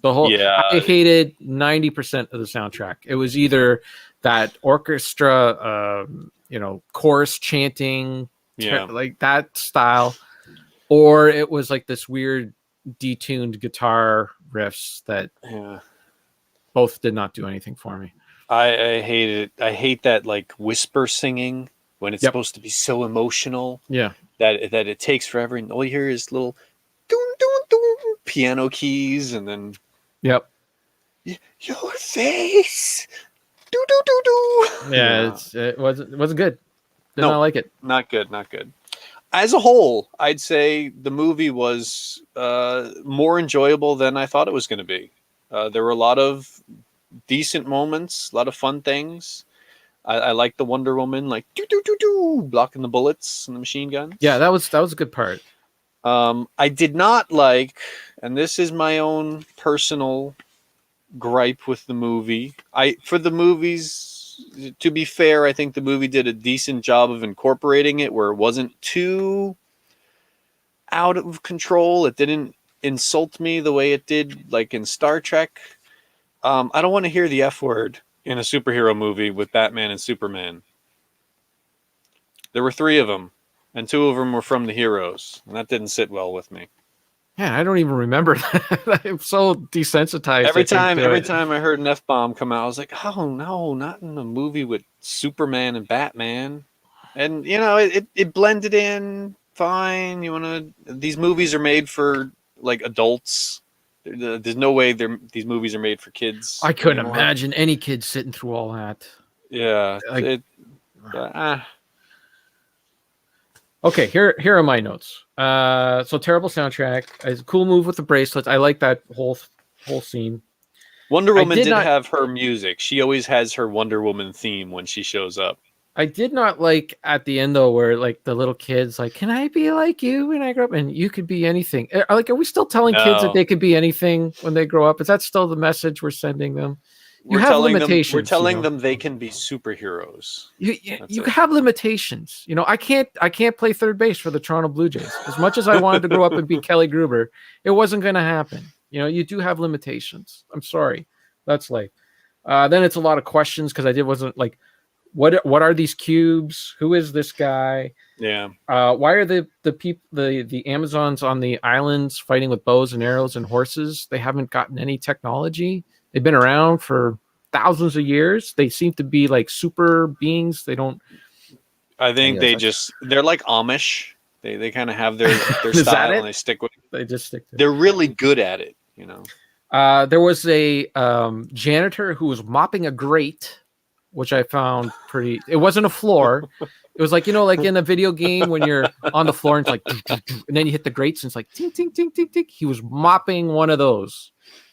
The whole Yeah. I hated 90% of the soundtrack. It was either that orchestra, chorus chanting, Yeah. like that style, or it was like this weird detuned guitar riffs that Yeah. both did not do anything for me. I hate it. I hate that like whisper singing when it's supposed to be so emotional. Yeah. That it takes forever, and all you hear is little doon, doon, doon, piano keys, and then Yep. your face. Do do do do. Yeah, it wasn't good. Did No. not like it. Not good. Not good. As a whole, I'd say the movie was more enjoyable than I thought it was going to be. There were a lot of decent moments, a lot of fun things. I like the Wonder Woman, like doo doo doo doo, blocking the bullets and the machine guns. Yeah, that was a good part. I did not like, and this is my own personal gripe with the movie. For the movies, to be fair, I think the movie did a decent job of incorporating it where it wasn't too out of control. It didn't insult me the way it did, like in Star Trek. I don't want to hear the F word in a superhero movie with Batman and Superman. There were 3 of them, and 2 of them were from the heroes, and that didn't sit well with me. Yeah, I don't even remember that. I'm so desensitized. Every time I heard an F-bomb come out, I was like, oh no, not in a movie with Superman and Batman. And it blended in fine. These movies are made for like adults. There's no way these movies are made for kids. I couldn't imagine any kid sitting through all that. Yeah. Okay, here are my notes. So terrible soundtrack. It's a cool move with the bracelets. I like that whole scene. Wonder Woman did have her music. She always has her Wonder Woman theme when she shows up. I did not like at the end though, where like the little kids like, "Can I be like you when I grow up?" And you could be anything. Like, are we still telling kids that they could be anything when they grow up? Is that still the message we're sending them? You have limitations. We're telling them they can be superheroes. You have limitations. I can't play third base for the Toronto Blue Jays. As much as I wanted to grow up and be Kelly Gruber, it wasn't going to happen. You do have limitations. I'm sorry. That's life. Then it's a lot of questions because wasn't like, what are these cubes? Who is this guy? Yeah. Why are the people the Amazons on the islands fighting with bows and arrows and horses? They haven't gotten any technology. They've been around for thousands of years. They seem to be like super beings. They don't. I think they're like Amish. They kind of have their style and they stick with it. They just stick to it. They're really good at it, There was a janitor who was mopping a grate, which I found pretty. It wasn't a floor. It was like, like in a video game when you're on the floor and it's like, and then you hit the grates and it's like, ting, ting, ting, ting, ting. He was mopping one of those.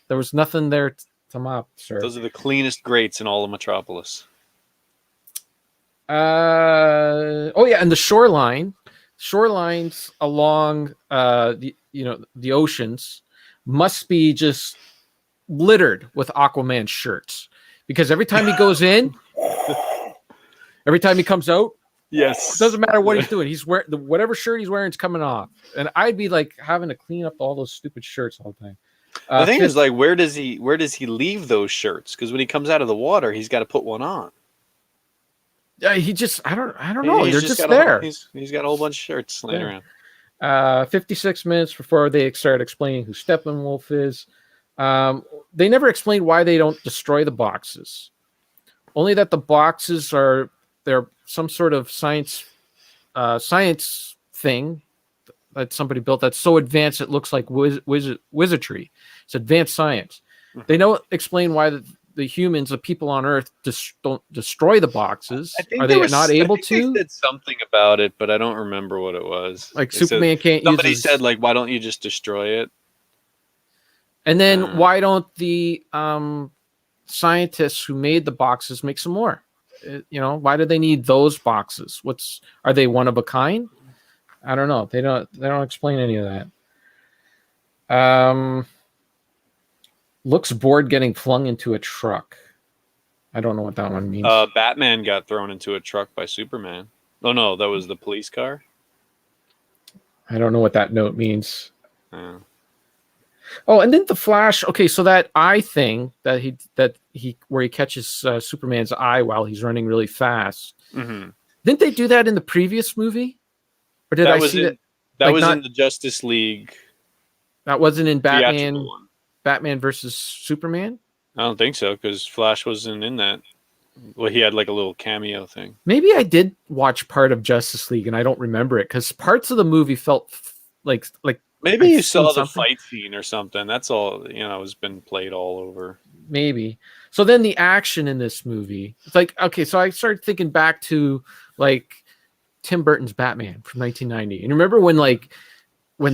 There was nothing there to mop, sir. Those are the cleanest grates in all of Metropolis. Oh yeah, and the shorelines along the oceans must be just littered with Aquaman shirts, because every time he goes in, every time he comes out, yes, it doesn't matter what he's doing, he's wearing whatever shirt he's wearing is coming off, and I'd be like having to clean up all those stupid shirts all the time. The thing is, like, where does he leave those shirts? Because when he comes out of the water, he's got to put one on. Yeah, he just I don't know. They're just there. He's got a whole bunch of shirts laying around. 56 minutes before they start explaining who Steppenwolf is. They never explain why they don't destroy the boxes. Only that the boxes they're some sort of science thing that somebody built that's so advanced it looks like wizardry. It's advanced science. Mm-hmm. They don't explain why the humans, the people on Earth, don't destroy the boxes. Are they not able to? They said something about it, but I don't remember what it was. Like Superman can't. Somebody said, like, why don't you just destroy it? And then why don't the scientists who made the boxes make some more? Why do they need those boxes? Are they one of a kind? I don't know. They don't explain any of that. Looks bored getting flung into a truck. I don't know what that one means. Batman got thrown into a truck by Superman. Oh no, that was the police car. I don't know what that note means. Oh, and then the Flash. Okay, so that eye thing that he where he catches Superman's eye while he's running really fast. Mm-hmm. Didn't they do that in the previous movie? Or did I see that? That was in the Justice League. That wasn't in Batman versus Superman? I don't think so, because Flash wasn't in that. Well, he had like a little cameo thing. Maybe I did watch part of Justice League and I don't remember it, because parts of the movie felt like maybe you saw the fight scene or something. That's all, has been played all over. Maybe. So then the action in this movie, it's like, okay, so I started thinking back to like Tim Burton's Batman from 1990. And remember when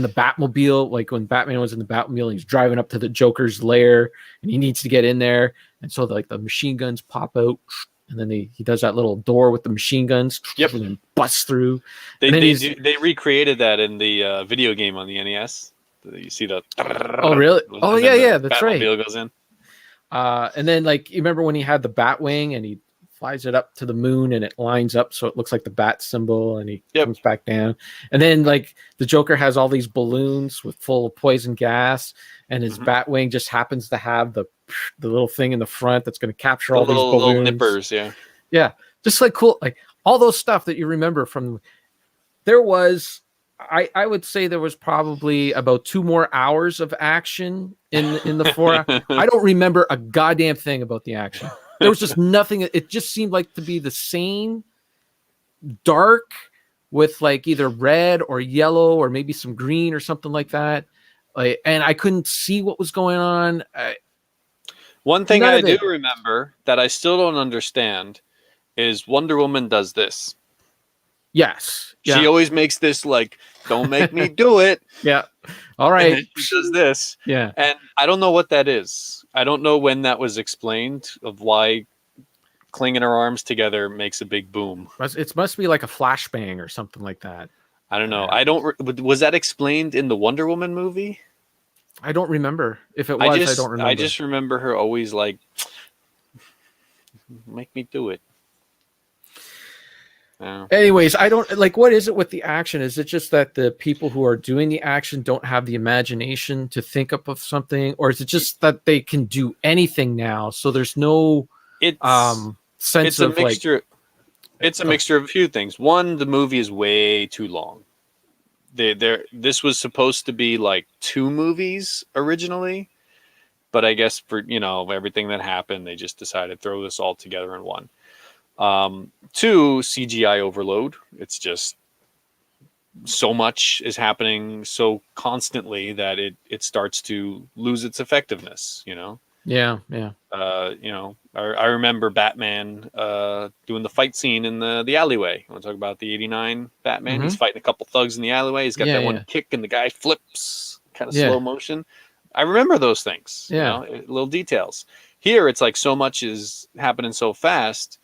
the Batmobile, like when Batman was in the Batmobile, he's driving up to the Joker's lair and he needs to get in there. And so the machine guns pop out and then he does that little door with the machine guns. Yep. And then busts through. They recreated that in the video game on the NES. You see the. Oh really? Oh yeah, that's right. Batmobile goes in. And then like you remember when he had the bat wing and he flies it up to the moon and it lines up so it looks like the bat symbol and he comes back down. And then like the Joker has all these balloons with full of poison gas and his bat wing just happens to have the little thing in the front that's going to capture all these balloons. Little nippers, yeah. Yeah. Just like cool, like all those stuff that you remember from. There was, I would say there was probably about 2 more hours of action in the 4 hours. I don't remember a goddamn thing about the action. There was just nothing. It just seemed like to be the same dark with like either red or yellow or maybe some green or something like that. Like, and I couldn't see what was going on. One thing I do remember that I still don't understand is Wonder Woman does this. Yes. Yeah. She always makes this like, don't make me do it. Yeah. All right. And she does this. Yeah. And I don't know what that is. I don't know when that was explained of why clinging her arms together makes a big boom. It must be like a flashbang or something like that. I don't know. Was that explained in the Wonder Woman movie? I don't remember. If it was, I don't remember. I just remember her always like, make me do it. Anyways, I don't like. What is it with the action? Is it just that the people who are doing the action don't have the imagination to think up of something, or is it just that they can do anything now? So there's no sense it's a of mixture. like. It's a mixture of a few things. One, the movie is way too long. This was supposed to be like 2 movies originally, but I guess for everything that happened, they just decided to throw this all together in one. 2, CGI overload. It's just so much is happening so constantly that it starts to lose its effectiveness. Yeah. I remember Batman doing the fight scene in the alleyway. I want to talk about the '89 Batman. He's fighting a couple thugs in the alleyway. He's got that one kick, and the guy flips, kind of slow motion. I remember those things. Yeah, little details. Here, it's like so much is happening so fast.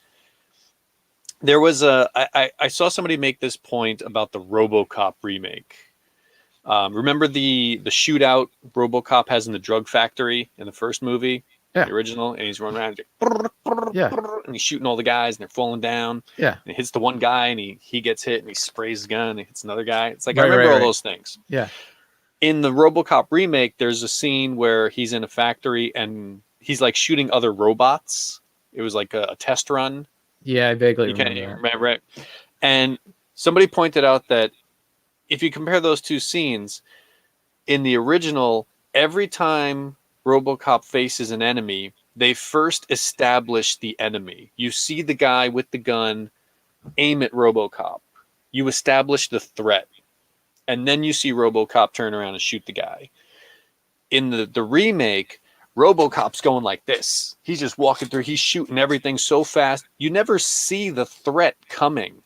There was I saw somebody make this point about the RoboCop remake. Remember the shootout RoboCop has in the drug factory in the first movie, the original, and he's running around, and he's shooting all the guys, and they're falling down. Yeah, and it hits the one guy, and he gets hit, and he sprays his gun, and he hits another guy. It's like I remember all those things. Yeah. In the RoboCop remake, there's a scene where he's in a factory and he's like shooting other robots. It was like a test run. Yeah, I vaguely remember. Right. And somebody pointed out that if you compare those 2 scenes, in the original, every time RoboCop faces an enemy, they first establish the enemy. You see the guy with the gun aim at RoboCop. You establish the threat. And then you see RoboCop turn around and shoot the guy. In the remake, RoboCop's going like this. He's just walking through. He's shooting everything so fast. You never see the threat coming.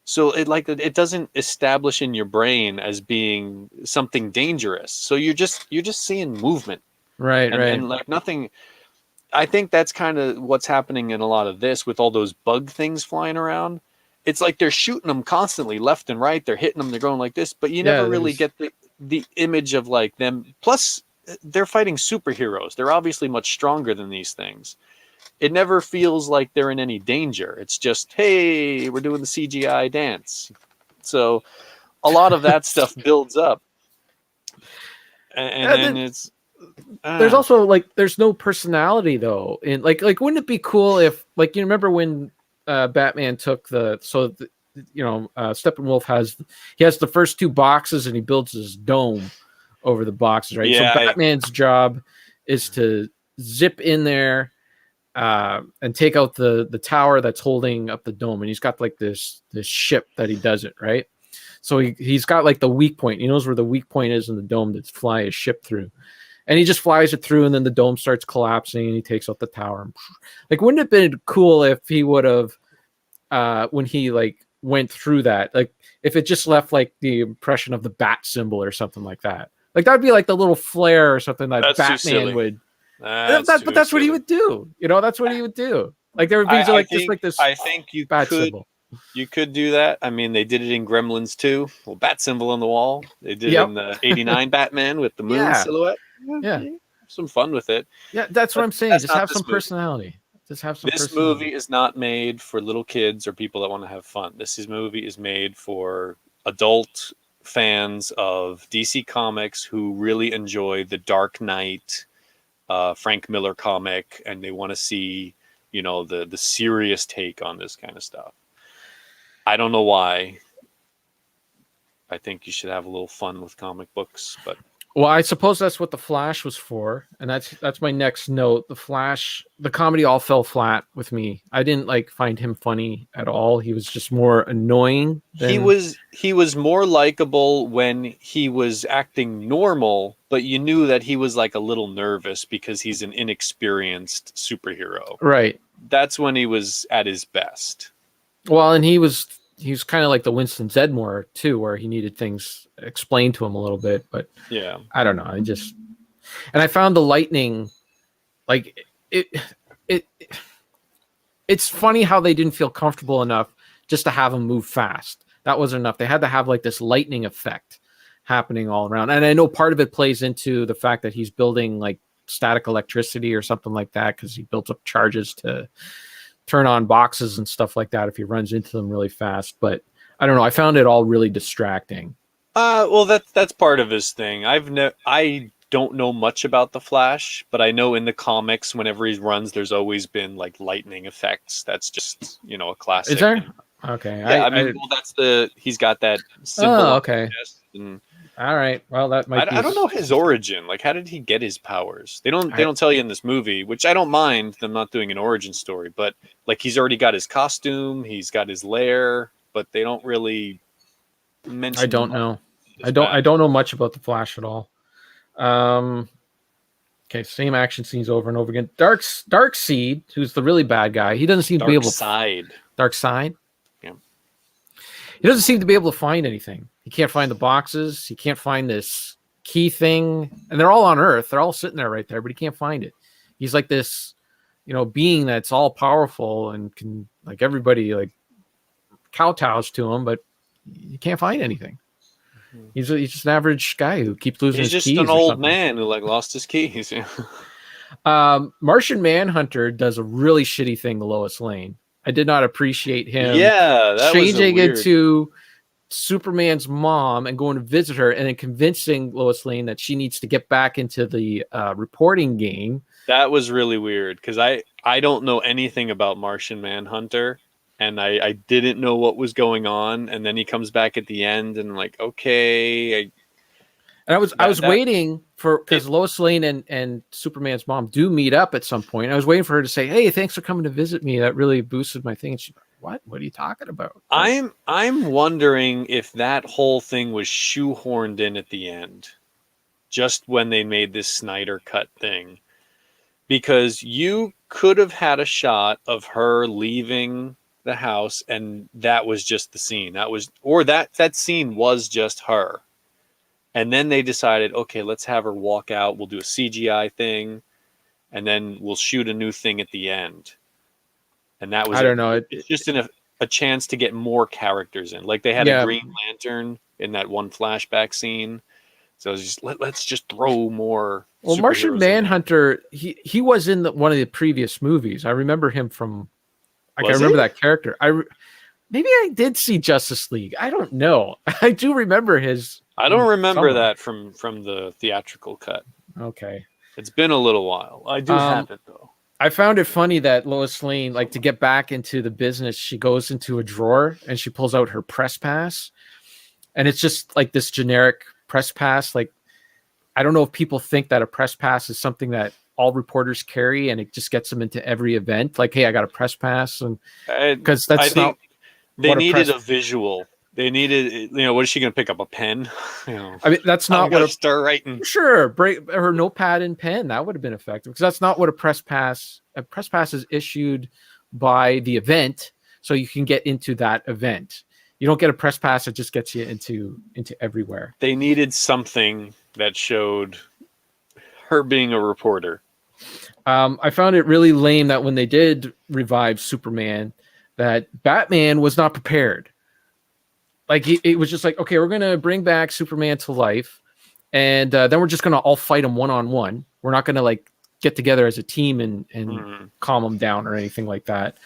So it doesn't establish in your brain as being something dangerous. So you're just seeing movement. Right. And like nothing. I think that's kind of what's happening in a lot of this with all those bug things flying around. It's like they're shooting them constantly left and right. They're hitting them. They're going like this, but you never really get the image of like them. Plus, they're fighting superheroes. They're obviously much stronger than these things. It never feels like they're in any danger. It's just, hey, we're doing the CGI dance. So a lot of that stuff builds up. And then it's... There's also like, there's no personality though. And like, wouldn't it be cool if like, you remember when Batman took Steppenwolf has the first 2 boxes and he builds his dome over the boxes, right? Yeah, so Batman's job is to zip in there and take out the tower that's holding up the dome, and he's got like this ship that he does it, right? So he's got like the weak point. He knows where the weak point is in the dome to fly his ship through, and he just flies it through, and then the dome starts collapsing, and he takes out the tower. Like, wouldn't it have been cool if he would have when he like went through that, like if it just left like the impression of the bat symbol or something like that. Like that'd be like the little flare or something that Batman would. But that's what he would do. That's what he would do. Like there would be I like just think like this I think bat symbol. you could do that. I mean, they did it in Gremlins too. Well, bat symbol on the wall. They did it Yep. in the '89 Batman with the moon Yeah. silhouette. Yeah. Yeah, have some fun with it. Yeah. That's what But I'm saying. that's Just not have some this movie. personality. Just have some This personality. movie is not made for little kids or people that want to have fun. Movie is made for adult fans of DC Comics who really enjoy the Dark Knight, Frank Miller comic, and they want to see, the serious take on this kind of stuff. I don't know why. I think you should have a little fun with comic books, but Well, I suppose that's what the Flash was for, and that's my next note. The Flash, the comedy all fell flat with me. I didn't like find him funny at all. He was just more annoying than he was more likable when he was acting normal, but you knew that he was like a little nervous because he's an inexperienced superhero. right. That's when he was at his best. Well, and he was kind of like the Winston Zedmore too, where he needed things explained to him a little bit. But Yeah. I don't know. And I found the lightning, like it. It's funny how they didn't feel comfortable enough just to have him move fast. That wasn't enough. They had to have like this lightning effect happening all around. And I know part of it plays into the fact that he's building like static electricity or something like that because he built up charges to turn on boxes and stuff like that if he runs into them really fast. But I don't know. I found it all really distracting. Well, that's part of his thing. I don't know much about the Flash, but I know in the comics, whenever he runs, there's always been like lightning effects. That's just a classic. Is there? Okay. Yeah, well, he's got that symbol. Oh, on okay. his chest, and All right. Well, that might be. I don't know his origin. Like, how did he get his powers? They don't tell you in this movie, which I don't mind them not doing an origin story. But like, he's already got his costume, he's got his lair, but they don't really mention. I don't know. I don't know much about the Flash at all. Okay, same action scenes over and over again. Darkseid, who's the really bad guy, he doesn't seem to be able to. Darkseid. Yeah. He doesn't seem to be able to find anything. He can't find the boxes. He can't find this key thing, and they're all on Earth. They're all sitting there right there, but he can't find it. He's like this, being that's all powerful and can like everybody like kowtows to him, but you can't find anything. He's just an average guy who keeps losing his keys. He's just an old man who like lost his keys. Martian Manhunter does a really shitty thing to Lois Lane. I did not appreciate him. Yeah, that changing was weird. into Superman's mom and going to visit her, and then convincing Lois Lane that she needs to get back into the reporting game. That was really weird because I don't know anything about Martian Manhunter. And I didn't know what was going on, and then he comes back at the end, and like, okay. And I was waiting for because Lois Lane and Superman's mom do meet up at some point. I was waiting for her to say, "Hey, thanks for coming to visit me. That really boosted my thing." And she's like, "What? What are you talking about?" I'm wondering if that whole thing was shoehorned in at the end, just when they made this Snyder Cut thing, because you could have had a shot of her leaving the house and that was just the scene. That scene was just her. And then they decided, okay, let's have her walk out. We'll do a CGI thing and then we'll shoot a new thing at the end. And that was, I don't know. It's just a chance to get more characters in. Like they had a Green Lantern in that one flashback scene. So it's just, let's just throw more. Well, Martian Manhunter, he was in one of the previous movies. I remember him from, I remember that character. Maybe I did see Justice League. I don't know. I do remember his. I don't remember that from the theatrical cut. Okay, it's been a little while. I do have it though. I found it funny that Lois Lane, like to get back into the business, she goes into a drawer and she pulls out her press pass, and it's just like this generic press pass. Like I don't know if people think that a press pass is something that all reporters carry and it just gets them into every event. Like, hey, I got a press pass. And because that's not, they needed a visual. They needed, what is she going to pick up, a pen? I mean, that's not what start writing. Sure. Break her notepad and pen. That would have been effective because that's not what a press pass is issued by the event. So you can get into that event. You don't get a press pass that just gets you into everywhere. They needed something that showed her being a reporter. I found it really lame that when they did revive Superman, that Batman was not prepared. Like it was just like, okay, we're gonna bring back Superman to life, and then we're just gonna all fight him one-on-one. We're not gonna like get together as a team and calm him down or anything like that.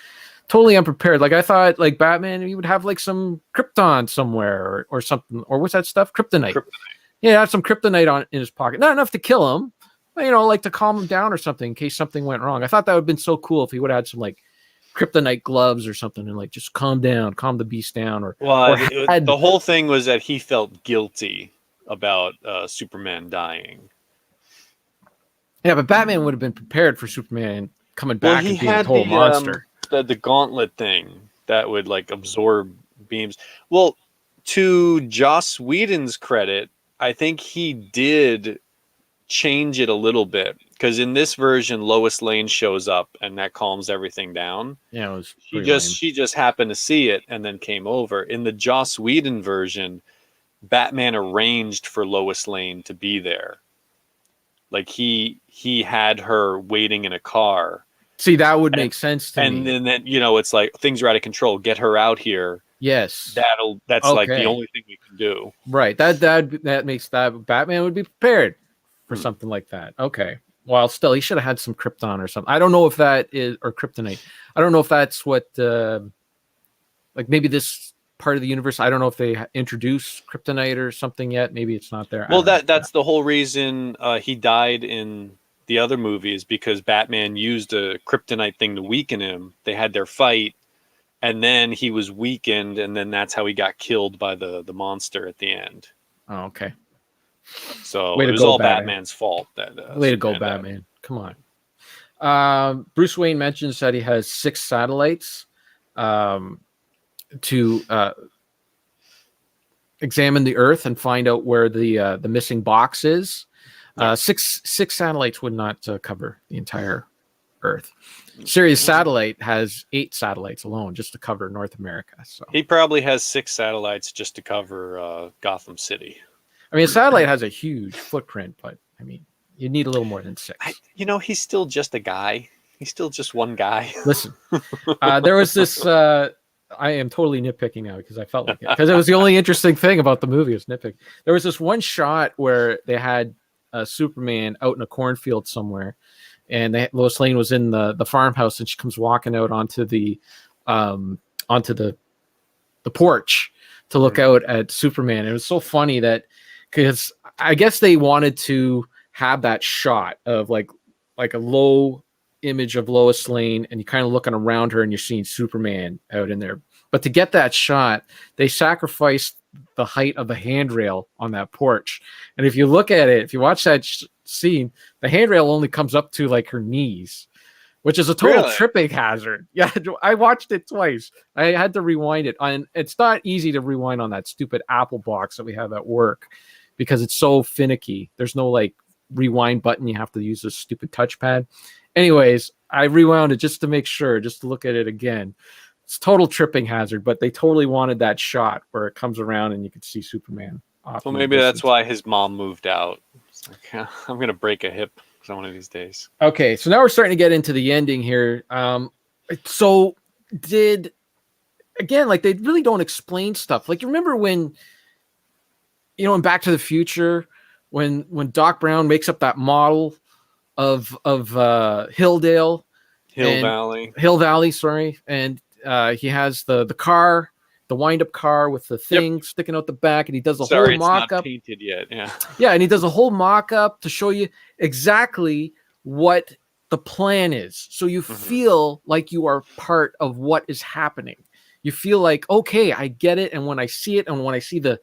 Totally unprepared. Like I thought, like Batman, he would have like some Krypton somewhere or something, or what's that stuff? Kryptonite. Yeah, have some kryptonite in his pocket. Not enough to kill him, but, like to calm him down or something in case something went wrong. I thought that would have been so cool if he would have had some like kryptonite gloves or something and like just calm the beast down. Or the whole thing was that he felt guilty about Superman dying. Yeah, but Batman would have been prepared for Superman coming back and being a total monster. The gauntlet thing that would like absorb beams. Well, to Joss Whedon's credit, I think he did change it a little bit, because in this version Lois Lane shows up and that calms everything down. Yeah, it was she just happened to see it and then came over. In the Joss Whedon version, Batman arranged for Lois Lane to be there. Like he had her waiting in a car. See, that would make sense to me. And then it's like things are out of control. Get her out here. Yes, that's like the only thing we can do. Right. That makes that Batman would be prepared for something like that. Okay. Well, still, he should have had some Krypton or something. I don't know if that is, or Kryptonite. I don't know if that's what, like maybe this part of the universe. I don't know if they introduced Kryptonite or something yet. Maybe it's not there. Well, that's the whole reason he died in the other movies, because Batman used a Kryptonite thing to weaken him. They had their fight, and then he was weakened, and then that's how he got killed by the monster at the end. Oh, okay. So it was all Batman's fault. Way to go, Batman. Come on. Bruce Wayne mentions that he has 6 satellites to examine the Earth and find out where the missing box is. 6 satellites would not cover the entire Earth. Sirius Satellite has 8 satellites alone just to cover North America. So he probably has 6 satellites just to cover Gotham City. I mean, a satellite has a huge footprint, but I mean, you need a little more than 6. He's still just a guy. He's still just one guy. Listen, there was this. I am totally nitpicking now because I felt like it, because it was the only interesting thing about the movie was nitpick. There was this one shot where they had Superman out in a cornfield somewhere, and Lois Lane was in the farmhouse, and she comes walking out onto the porch to look out at Superman. It was so funny that, because I guess they wanted to have that shot of like a low image of Lois Lane, and you're kind of looking around her and you're seeing Superman out in there. But to get that shot, they sacrificed the height of the handrail on that porch. And if you look at it, if you watch that scene, the handrail only comes up to like her knees, which is a total tripping hazard. Yeah, I watched it twice. I had to rewind it. And it's not easy to rewind on that stupid Apple box that we have at work because it's so finicky. There's no like rewind button. You have to use this stupid touchpad. Anyways, I rewound it just to make sure, just to look at it again. It's total tripping hazard, but they totally wanted that shot where it comes around and you can see Superman. Well, maybe that's why his mom moved out. It's like, I'm going to break a hip one of these days. Okay, so now we're starting to get into the ending here. So like they really don't explain stuff. Like you remember when, in Back to the Future, when Doc Brown makes up that model of Hill Valley, sorry, and he has the car, the wind-up car with the thing sticking out the back, and he does a whole mock-up. Not painted yet, and he does a whole mock-up to show you exactly what the plan is, so you feel like you are part of what is happening. You feel like, okay, I get it, and when I see it, and when I see the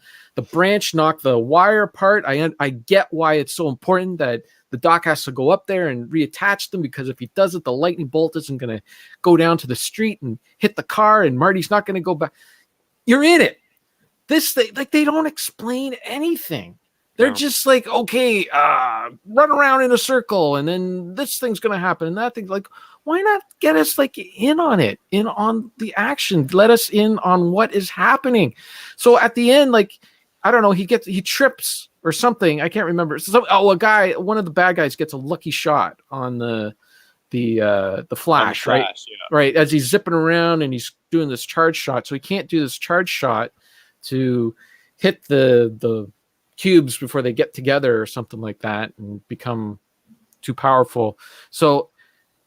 branch knock the wire apart, I get why it's so important that the Doc has to go up there and reattach them, because if he does it, the lightning bolt isn't going to go down to the street and hit the car, and Marty's not going to go back. You're in it. This thing, like, they don't explain anything. They're just like, okay, run around in a circle, and then this thing's going to happen, and that thing. Like, why not get us like in on it, in on the action? Let us in on what is happening. So at the end, like, I don't know, he trips or something. I can't remember. One of the bad guys gets a lucky shot on the On the Flash, right? Flash, yeah. Right, as he's zipping around and he's doing this charge shot, so he can't do this charge shot to hit the cubes before they get together or something like that and become too powerful. So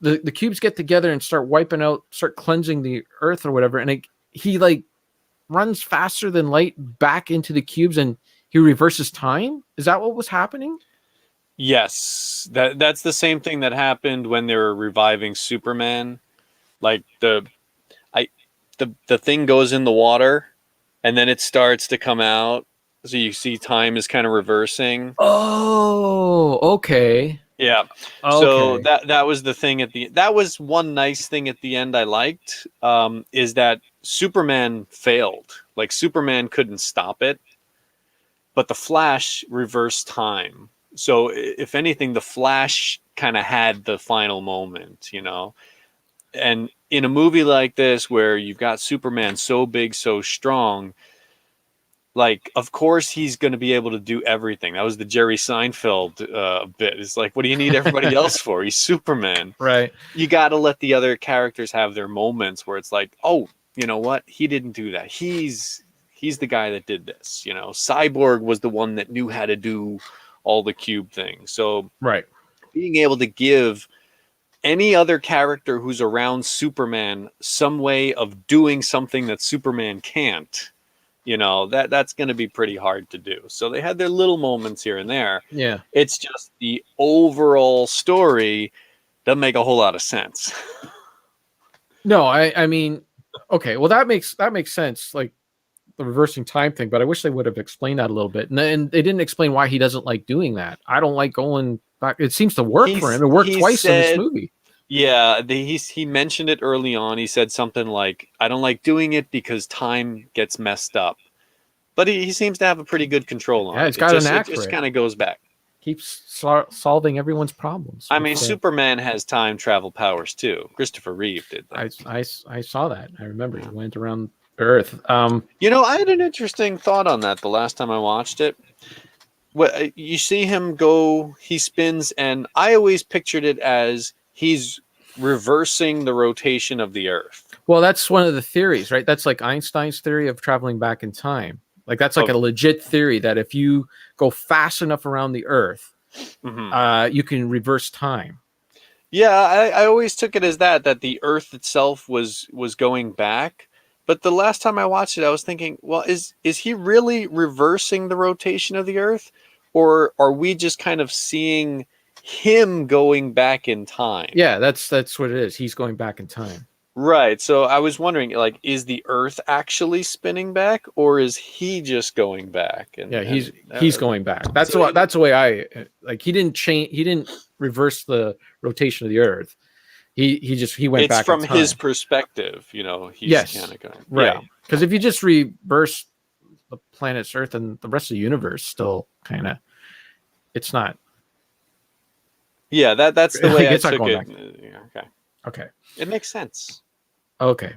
the cubes get together and start wiping out, start cleansing the earth or whatever, and he like runs faster than light back into the cubes and he reverses time. Is that what was happening? Yes, that's the same thing that happened when they were reviving Superman. Like I the thing goes in the water and then it starts to come out. So you see time is kind of reversing. Oh, okay. Yeah. So Okay. that was the thing that was one nice thing at the end I liked, is that Superman failed. Like Superman couldn't stop it, but the Flash reversed time. So if anything, the Flash kind of had the final moment, you know. And in a movie like this where you've got Superman so big, so strong, like of course he's going to be able to do everything. That was the Jerry Seinfeld bit. It's like, what do you need everybody else for? He's Superman. Right. You got to let the other characters have their moments where it's like, oh, you know what? He didn't do that. He's the guy that did this. You know, Cyborg was the one that knew how to do all the cube things. So Right. being able to give any other character who's around Superman some way of doing something that Superman can't, you know, that's going to be pretty hard to do. So they had their little moments here and there. Yeah. It's just the overall story doesn't make a whole lot of sense. No, I mean, okay. Well, that makes sense. Like the reversing time thing, but I wish they would have explained that a little bit. And then they didn't explain why he doesn't like doing that. I don't like going back. It seems to work for him. It worked twice in this movie. Yeah, he mentioned it early on. He said something like, "I don't like doing it because time gets messed up." But he seems to have a pretty good control on Yeah, it. he's got an knack It for just it. kind of goes back. Keeps solving everyone's problems. I mean, Superman has time travel powers too. Christopher Reeve did that. I saw that. I remember he went around Earth. You know, I had an interesting thought on that the last time I watched it. You see him go, he spins, and I always pictured it as he's reversing the rotation of the Earth. Well, that's one of the theories, right? That's like Einstein's theory of traveling back in time. Like that's like a legit theory that if you go fast enough around the Earth, you can reverse time. Yeah, I always took it as that the Earth itself was going back. But the last time I watched it, I was thinking, well, is he really reversing the rotation of the Earth, or are we just kind of seeing him going back in time? Yeah, that's what it is. He's going back in time. Right. So I was wondering, like, is the Earth actually spinning back, or is he just going back? Yeah, he's going back. That's the way I like. He didn't change. He didn't reverse the rotation of the Earth. He went back. It's from his perspective, you know. He's kind of going right. Because if you just reverse the planet's Earth and the rest of the universe, still kind of, it's not. Yeah, that's the way I took it. Okay. Okay. It makes sense. Okay.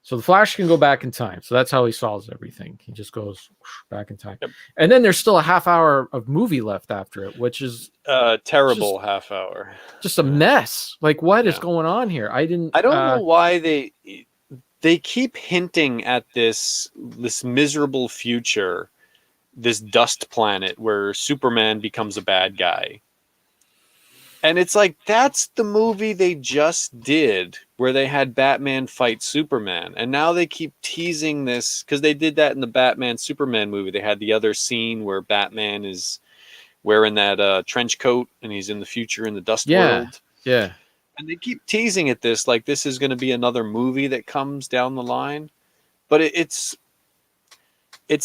So the Flash can go back in time. So that's how he solves everything. He just goes back in time. Yep. And then there's still a half hour of movie left after it, which is terrible half hour. Just a mess. Like what is going on here? I don't know why they keep hinting at this miserable future, this dust planet where Superman becomes a bad guy. And it's like, that's the movie they just did where they had Batman fight Superman. And now they keep teasing this because they did that in the Batman Superman movie. They had the other scene where Batman is wearing that trench coat and he's in the future in the dust world. Yeah. And they keep teasing at this like this is going to be another movie that comes down the line. But it's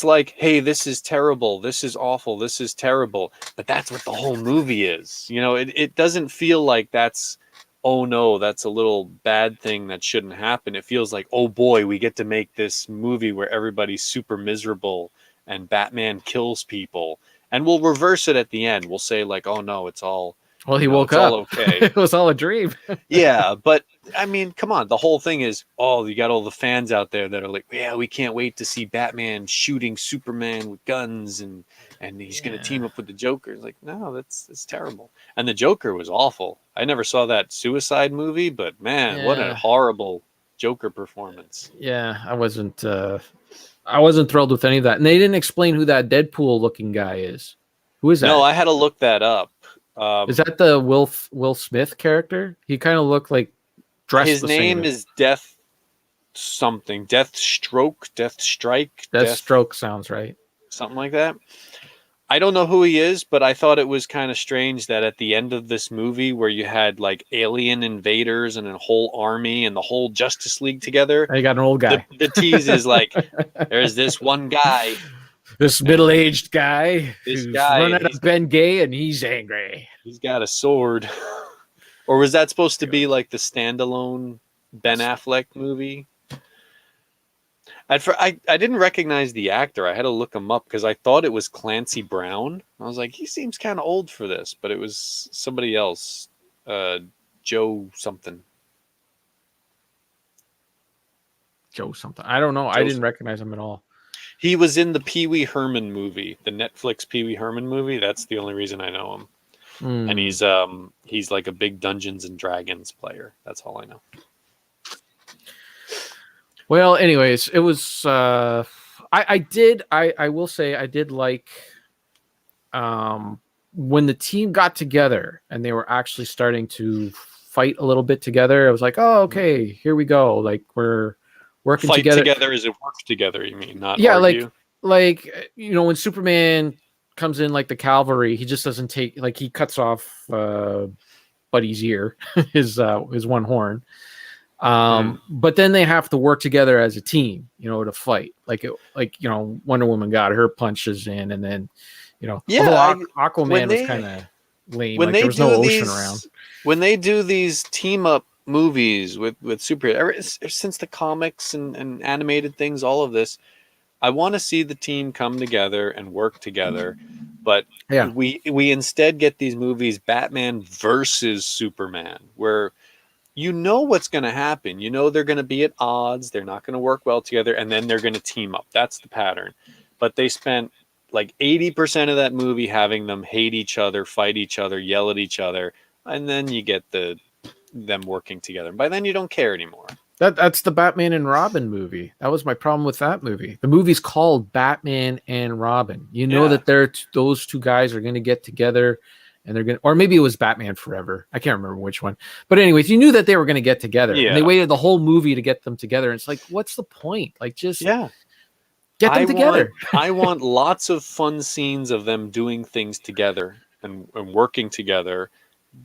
like, hey, this is terrible. This is awful. This is terrible. But that's what the whole movie is. You know, it doesn't feel like that's, oh no, that's a little bad thing that shouldn't happen. It feels like, oh boy, we get to make this movie where everybody's super miserable and Batman kills people. And we'll reverse it at the end. We'll say like, oh no, it's all Well, he You know, woke it's all up. okay. It was all a dream. Yeah, but I mean, come on. The whole thing is, oh, you got all the fans out there that are like, yeah, we can't wait to see Batman shooting Superman with guns, and he's going to team up with the Joker. It's like, no, that's terrible. And the Joker was awful. I never saw that Suicide movie, but man, what a Yeah. horrible Joker performance. Yeah, I wasn't thrilled with any of that. And they didn't explain who that Deadpool looking guy is. Who is No, that? I had to look that up. Is that the Will Smith character? He kind of looked like dressed His the same. name is Death something, Death Stroke, Death Strike, Death Deathstroke sounds right. something like that. I don't know who he is, but I thought it was kind of strange that at the end of this movie, where you had like alien invaders and a whole army and the whole Justice League together, I got an old guy. the tease is like, there's this one guy, This middle-aged guy this who's guy, run and out of Ben Gay and he's angry. he's got a sword. Or was that supposed to be like the standalone Ben Affleck movie? I didn't recognize the actor. I had to look him up because I thought it was Clancy Brown. I was like, he seems kind of old for this, but it was somebody else, Joe something. Joe something. I don't know. I didn't recognize him at all. He was in the Pee Wee Herman movie, the Netflix Pee Wee Herman movie. That's the only reason I know him. And he's like a big Dungeons and Dragons player. That's all I know. Well, anyways, it was I will say I did like when the team got together and they were actually starting to fight a little bit together. I was like, oh, okay, here we go. Like we're working Fight together. together as it works together, you mean, not yeah, argue? like you know, when Superman comes in like the cavalry, he just doesn't take, like, he cuts off Buddy's ear, his one horn. But then they have to work together as a team, you know, to fight. Like you know, Wonder Woman got her punches in, and then, you know, Aquaman was kind of lame. When like, they there was do no these, ocean around. When they do these team up movies with superheroes, ever since the comics and animated things, all of this, I want to see the team come together and work together. But yeah, we instead get these movies, Batman versus Superman, where you know what's going to happen. You know they're going to be at odds. They're not going to work well together, and then they're going to team up. That's the pattern. But they spent like 80% of that movie having them hate each other, fight each other, yell at each other, and then you get them working together. By then, you don't care anymore. That's the Batman and Robin movie. That was my problem with that movie. The movie's called Batman and Robin. You know that those two guys are going to get together, and they're going to, or maybe it was Batman Forever. I can't remember which one. But anyways, you knew that they were going to get together. Yeah. And they waited the whole movie to get them together. And it's like, what's the point? Like, just get them together. I want lots of fun scenes of them doing things together and working together.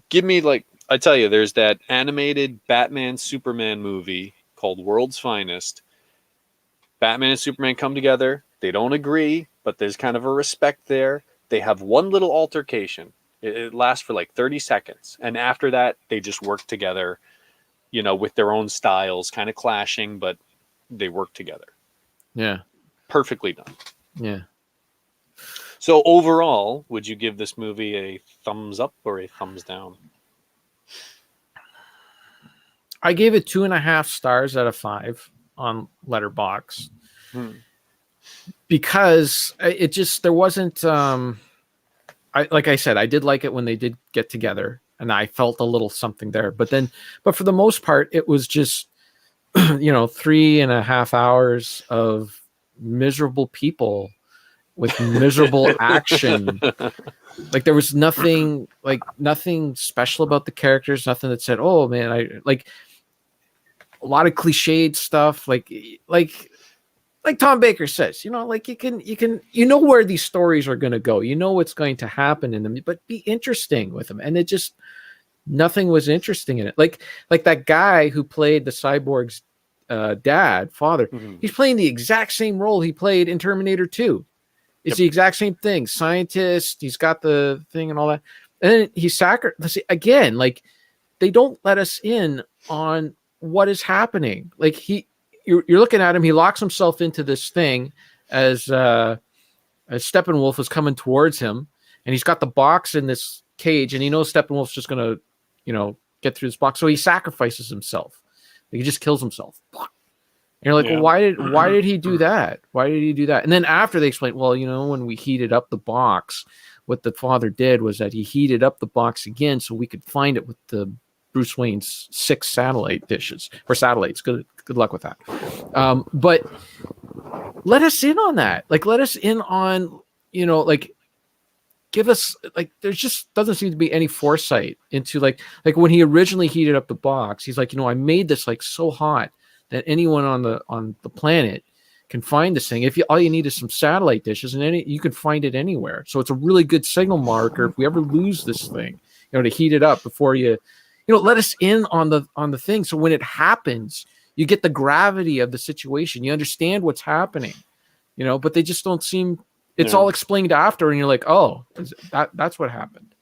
Give me, like, I tell you, there's that animated Batman Superman movie called World's Finest. Batman and Superman come together. They don't agree, but there's kind of a respect there. They have one little altercation. It lasts for like 30 seconds. And after that, they just work together, you know, with their own styles, kind of clashing, but they work together. Yeah. Perfectly done. Yeah. So overall, would you give this movie a thumbs up or a thumbs down? I gave it 2.5 stars out of 5 on Letterboxd because it just, there wasn't, like I said, I did like it when they did get together, and I felt a little something there, but for the most part, it was just, you know, 3.5 hours of miserable people with miserable action. Like, there was nothing special about the characters, nothing that said, oh man, I like a lot of cliched stuff, like Tom Baker says, you know, like you can, you know where these stories are going to go, you know what's going to happen in them, but be interesting with them. And it just, nothing was interesting in it. Like that guy who played the cyborg's father, he's playing the exact same role he played in Terminator 2. It's the exact same thing. Scientist, he's got the thing and all that. And then he's sacrificed again. Like, they don't let us in on what is happening. Like, you're looking at him. He locks himself into this thing as Steppenwolf is coming towards him, and he's got the box in this cage, and he knows Steppenwolf's just gonna, get through this box, so he sacrifices himself. He just kills himself. And you're like, well, why did he do that? Why did he do that? And then after they explain, well, when we heated up the box, what the father did was that he heated up the box again so we could find it with the Bruce Wayne's 6 satellite dishes or satellites. Good luck with that. But let us in on that. Like, let us in on, give us, there just doesn't seem to be any foresight into like when he originally heated up the box, he's like, I made this like so hot that anyone on the planet can find this thing. All you need is some satellite dishes, and you can find it anywhere. So it's a really good signal marker if we ever lose this thing, to heat it up before you let us in on the thing. So when it happens, you get the gravity of the situation. You understand what's happening, but they just don't seem. It's all explained after, and you're like, oh, that's what happened.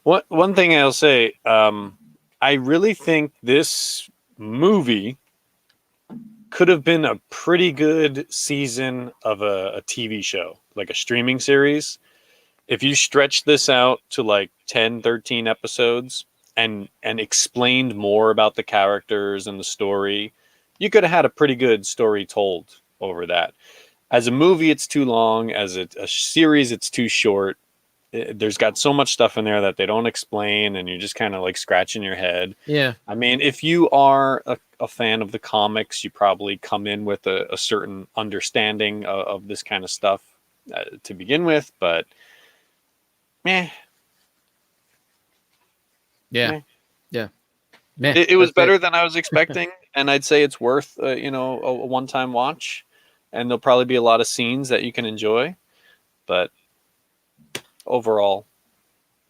One thing I'll say, I really think this movie could have been a pretty good season of a TV show, like a streaming series. If you stretch this out to like 10, 13 episodes and explained more about the characters and the story, you could have had a pretty good story told over that. As a movie, it's too long. As a series, it's too short. There's got so much stuff in there that they don't explain, and you're just kind of like scratching your head. Yeah. I mean, if you are a fan of the comics, you probably come in with a certain understanding of this kind of stuff to begin with, but meh. Yeah. Meh. Yeah. Meh. It was better than I was expecting, and I'd say it's worth, a one-time watch, and there'll probably be a lot of scenes that you can enjoy, but overall,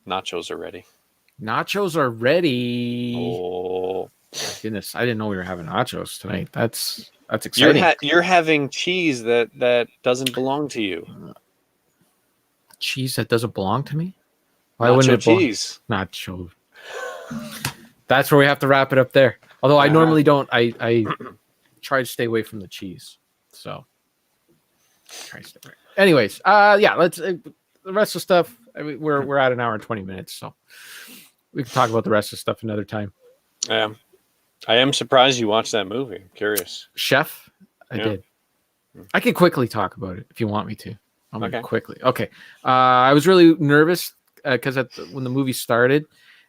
nachos are ready. Nachos are ready. Oh goodness! I didn't know we were having nachos tonight. That's exciting. You're having cheese that doesn't belong to you. Cheese that doesn't belong to me? Why Nacho wouldn't it cheese? Nacho. That's where we have to wrap it up there. Although I normally don't. I try to stay away from the cheese. So try to stay away. Anyways, let's the rest of the stuff. I mean, we're at an hour and 20 minutes, so we can talk about the rest of the stuff another time. I am surprised you watched that movie. I'm curious. Chef, I did. I can quickly talk about it if you want me to. Quickly. Okay. I was really nervous because when the movie started,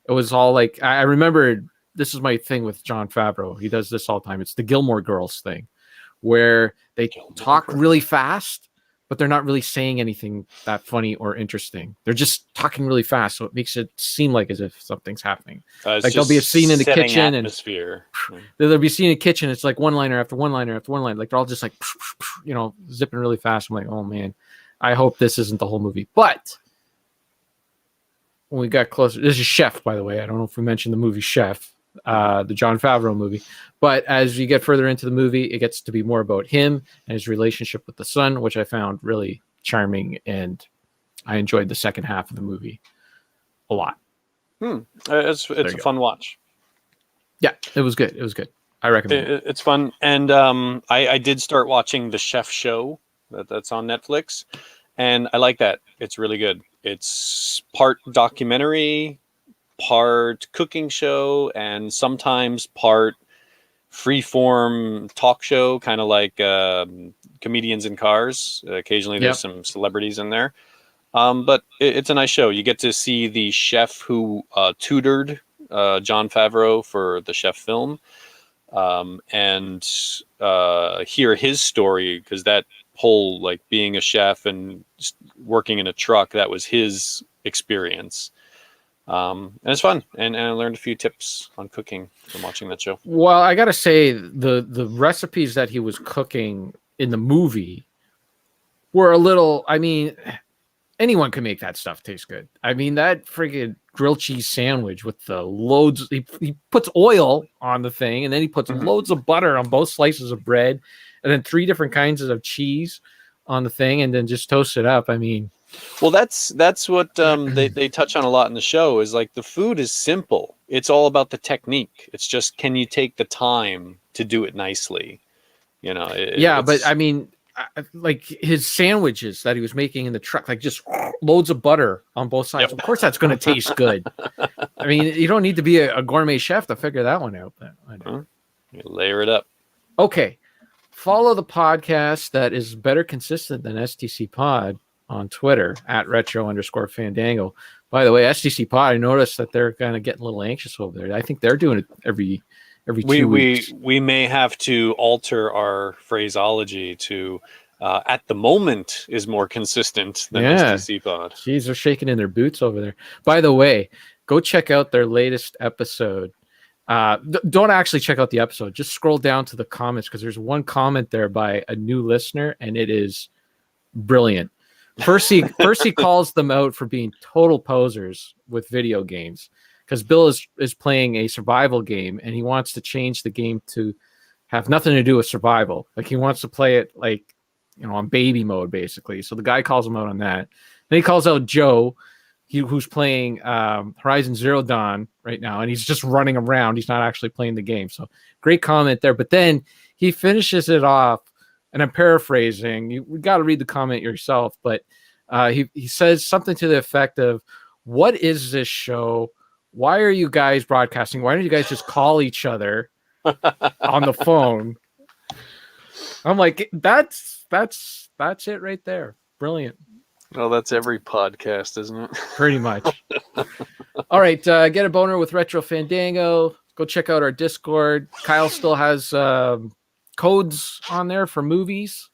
it was all like I remember. This is my thing with Jon Favreau. He does this all the time. It's the Gilmore Girls thing, where they talk really fast, but they're not really saying anything that funny or interesting. They're just talking really fast, so it makes it seem like as if something's happening. Like there'll be a scene in the kitchen, atmosphere. And there'll be a scene in the kitchen. It's like one liner after one liner after one line. Like they're all just like, zipping really fast. I'm like, oh man, I hope this isn't the whole movie. But when we got closer, this is Chef, by the way. I don't know if we mentioned the movie Chef, the Jon Favreau movie. But as you get further into the movie, it gets to be more about him and his relationship with the son, which I found really charming, and I enjoyed the second half of the movie a lot. It's a fun watch. Yeah, it was good. It was good. I recommend it. It's fun. And I did start watching the Chef Show that's on Netflix, and I like that. It's really good. It's part documentary, part cooking show, and sometimes part freeform talk show, kind of like Comedians in Cars. Occasionally there's some celebrities in there. But it's a nice show. You get to see the chef who tutored Jon Favreau for the Chef film, and hear his story, because that whole like being a chef and working in a truck, that was his experience. And it's fun, and I learned a few tips on cooking from watching that show. Well, I gotta say the recipes that he was cooking in the movie were a little. I mean, anyone can make that stuff taste good. I mean, that friggin' grilled cheese sandwich with the loads. He puts oil on the thing, and then he puts loads of butter on both slices of bread, and then 3 different kinds of cheese on the thing, and then just toast it up. I mean. Well, that's what they touch on a lot in the show, is like the food is simple. It's all about the technique. It's just, can you take the time to do it nicely? But I mean, like his sandwiches that he was making in the truck, like just loads of butter on both sides. Yep. Of course, that's going to taste good. I mean, you don't need to be a gourmet chef to figure that one out. But You layer it up. okay, follow the podcast that is better consistent than STC Pod on Twitter at retro_Fandango. By the way, STC Pod, I noticed that they're kind of getting a little anxious over there. I think they're doing it every 2 weeks. We may have to alter our phraseology to at the moment is more consistent than STC Pod. Jeez, they're shaking in their boots over there. By the way, go check out their latest episode. Don't actually check out the episode. Just scroll down to the comments because there's one comment there by a new listener, and it is brilliant. First he calls them out for being total posers with video games because Bill is playing a survival game and he wants to change the game to have nothing to do with survival. Like he wants to play it like, on baby mode basically. So the guy calls him out on that. Then he calls out Joe, who's playing Horizon Zero Dawn right now, and he's just running around. He's not actually playing the game. So great comment there. But then he finishes it off, and I'm paraphrasing. We got to read the comment yourself, but he says something to the effect of, "What is this show? Why are you guys broadcasting? Why don't you guys just call each other on the phone?" I'm like, that's it right there. Brilliant. Well, that's every podcast, isn't it? Pretty much. All right, get a boner with Retro Fandango. Go check out our Discord. Kyle still has codes on there for movies.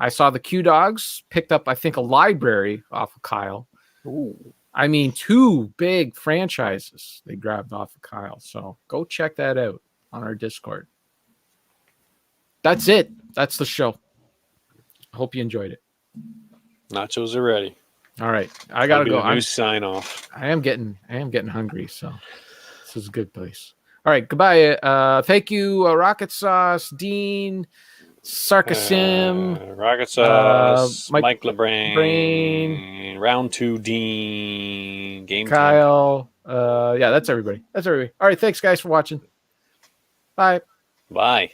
I saw the Q Dogs picked up, I think, a library off of Kyle. Ooh. I mean, 2 big franchises they grabbed off of Kyle. So go check that out on our Discord. That's it. That's the show. Hope you enjoyed it. Nachos are ready. All right, I gotta go. New sign off. I am getting hungry, so this is a good place. All right, goodbye. Thank you, Rocket Sauce, Dean, Sarkasim, Rocket Sauce, Mike LeBrain, Round 2 Dean, Game Kyle. Yeah, that's everybody. All right, thanks guys for watching. Bye. Bye.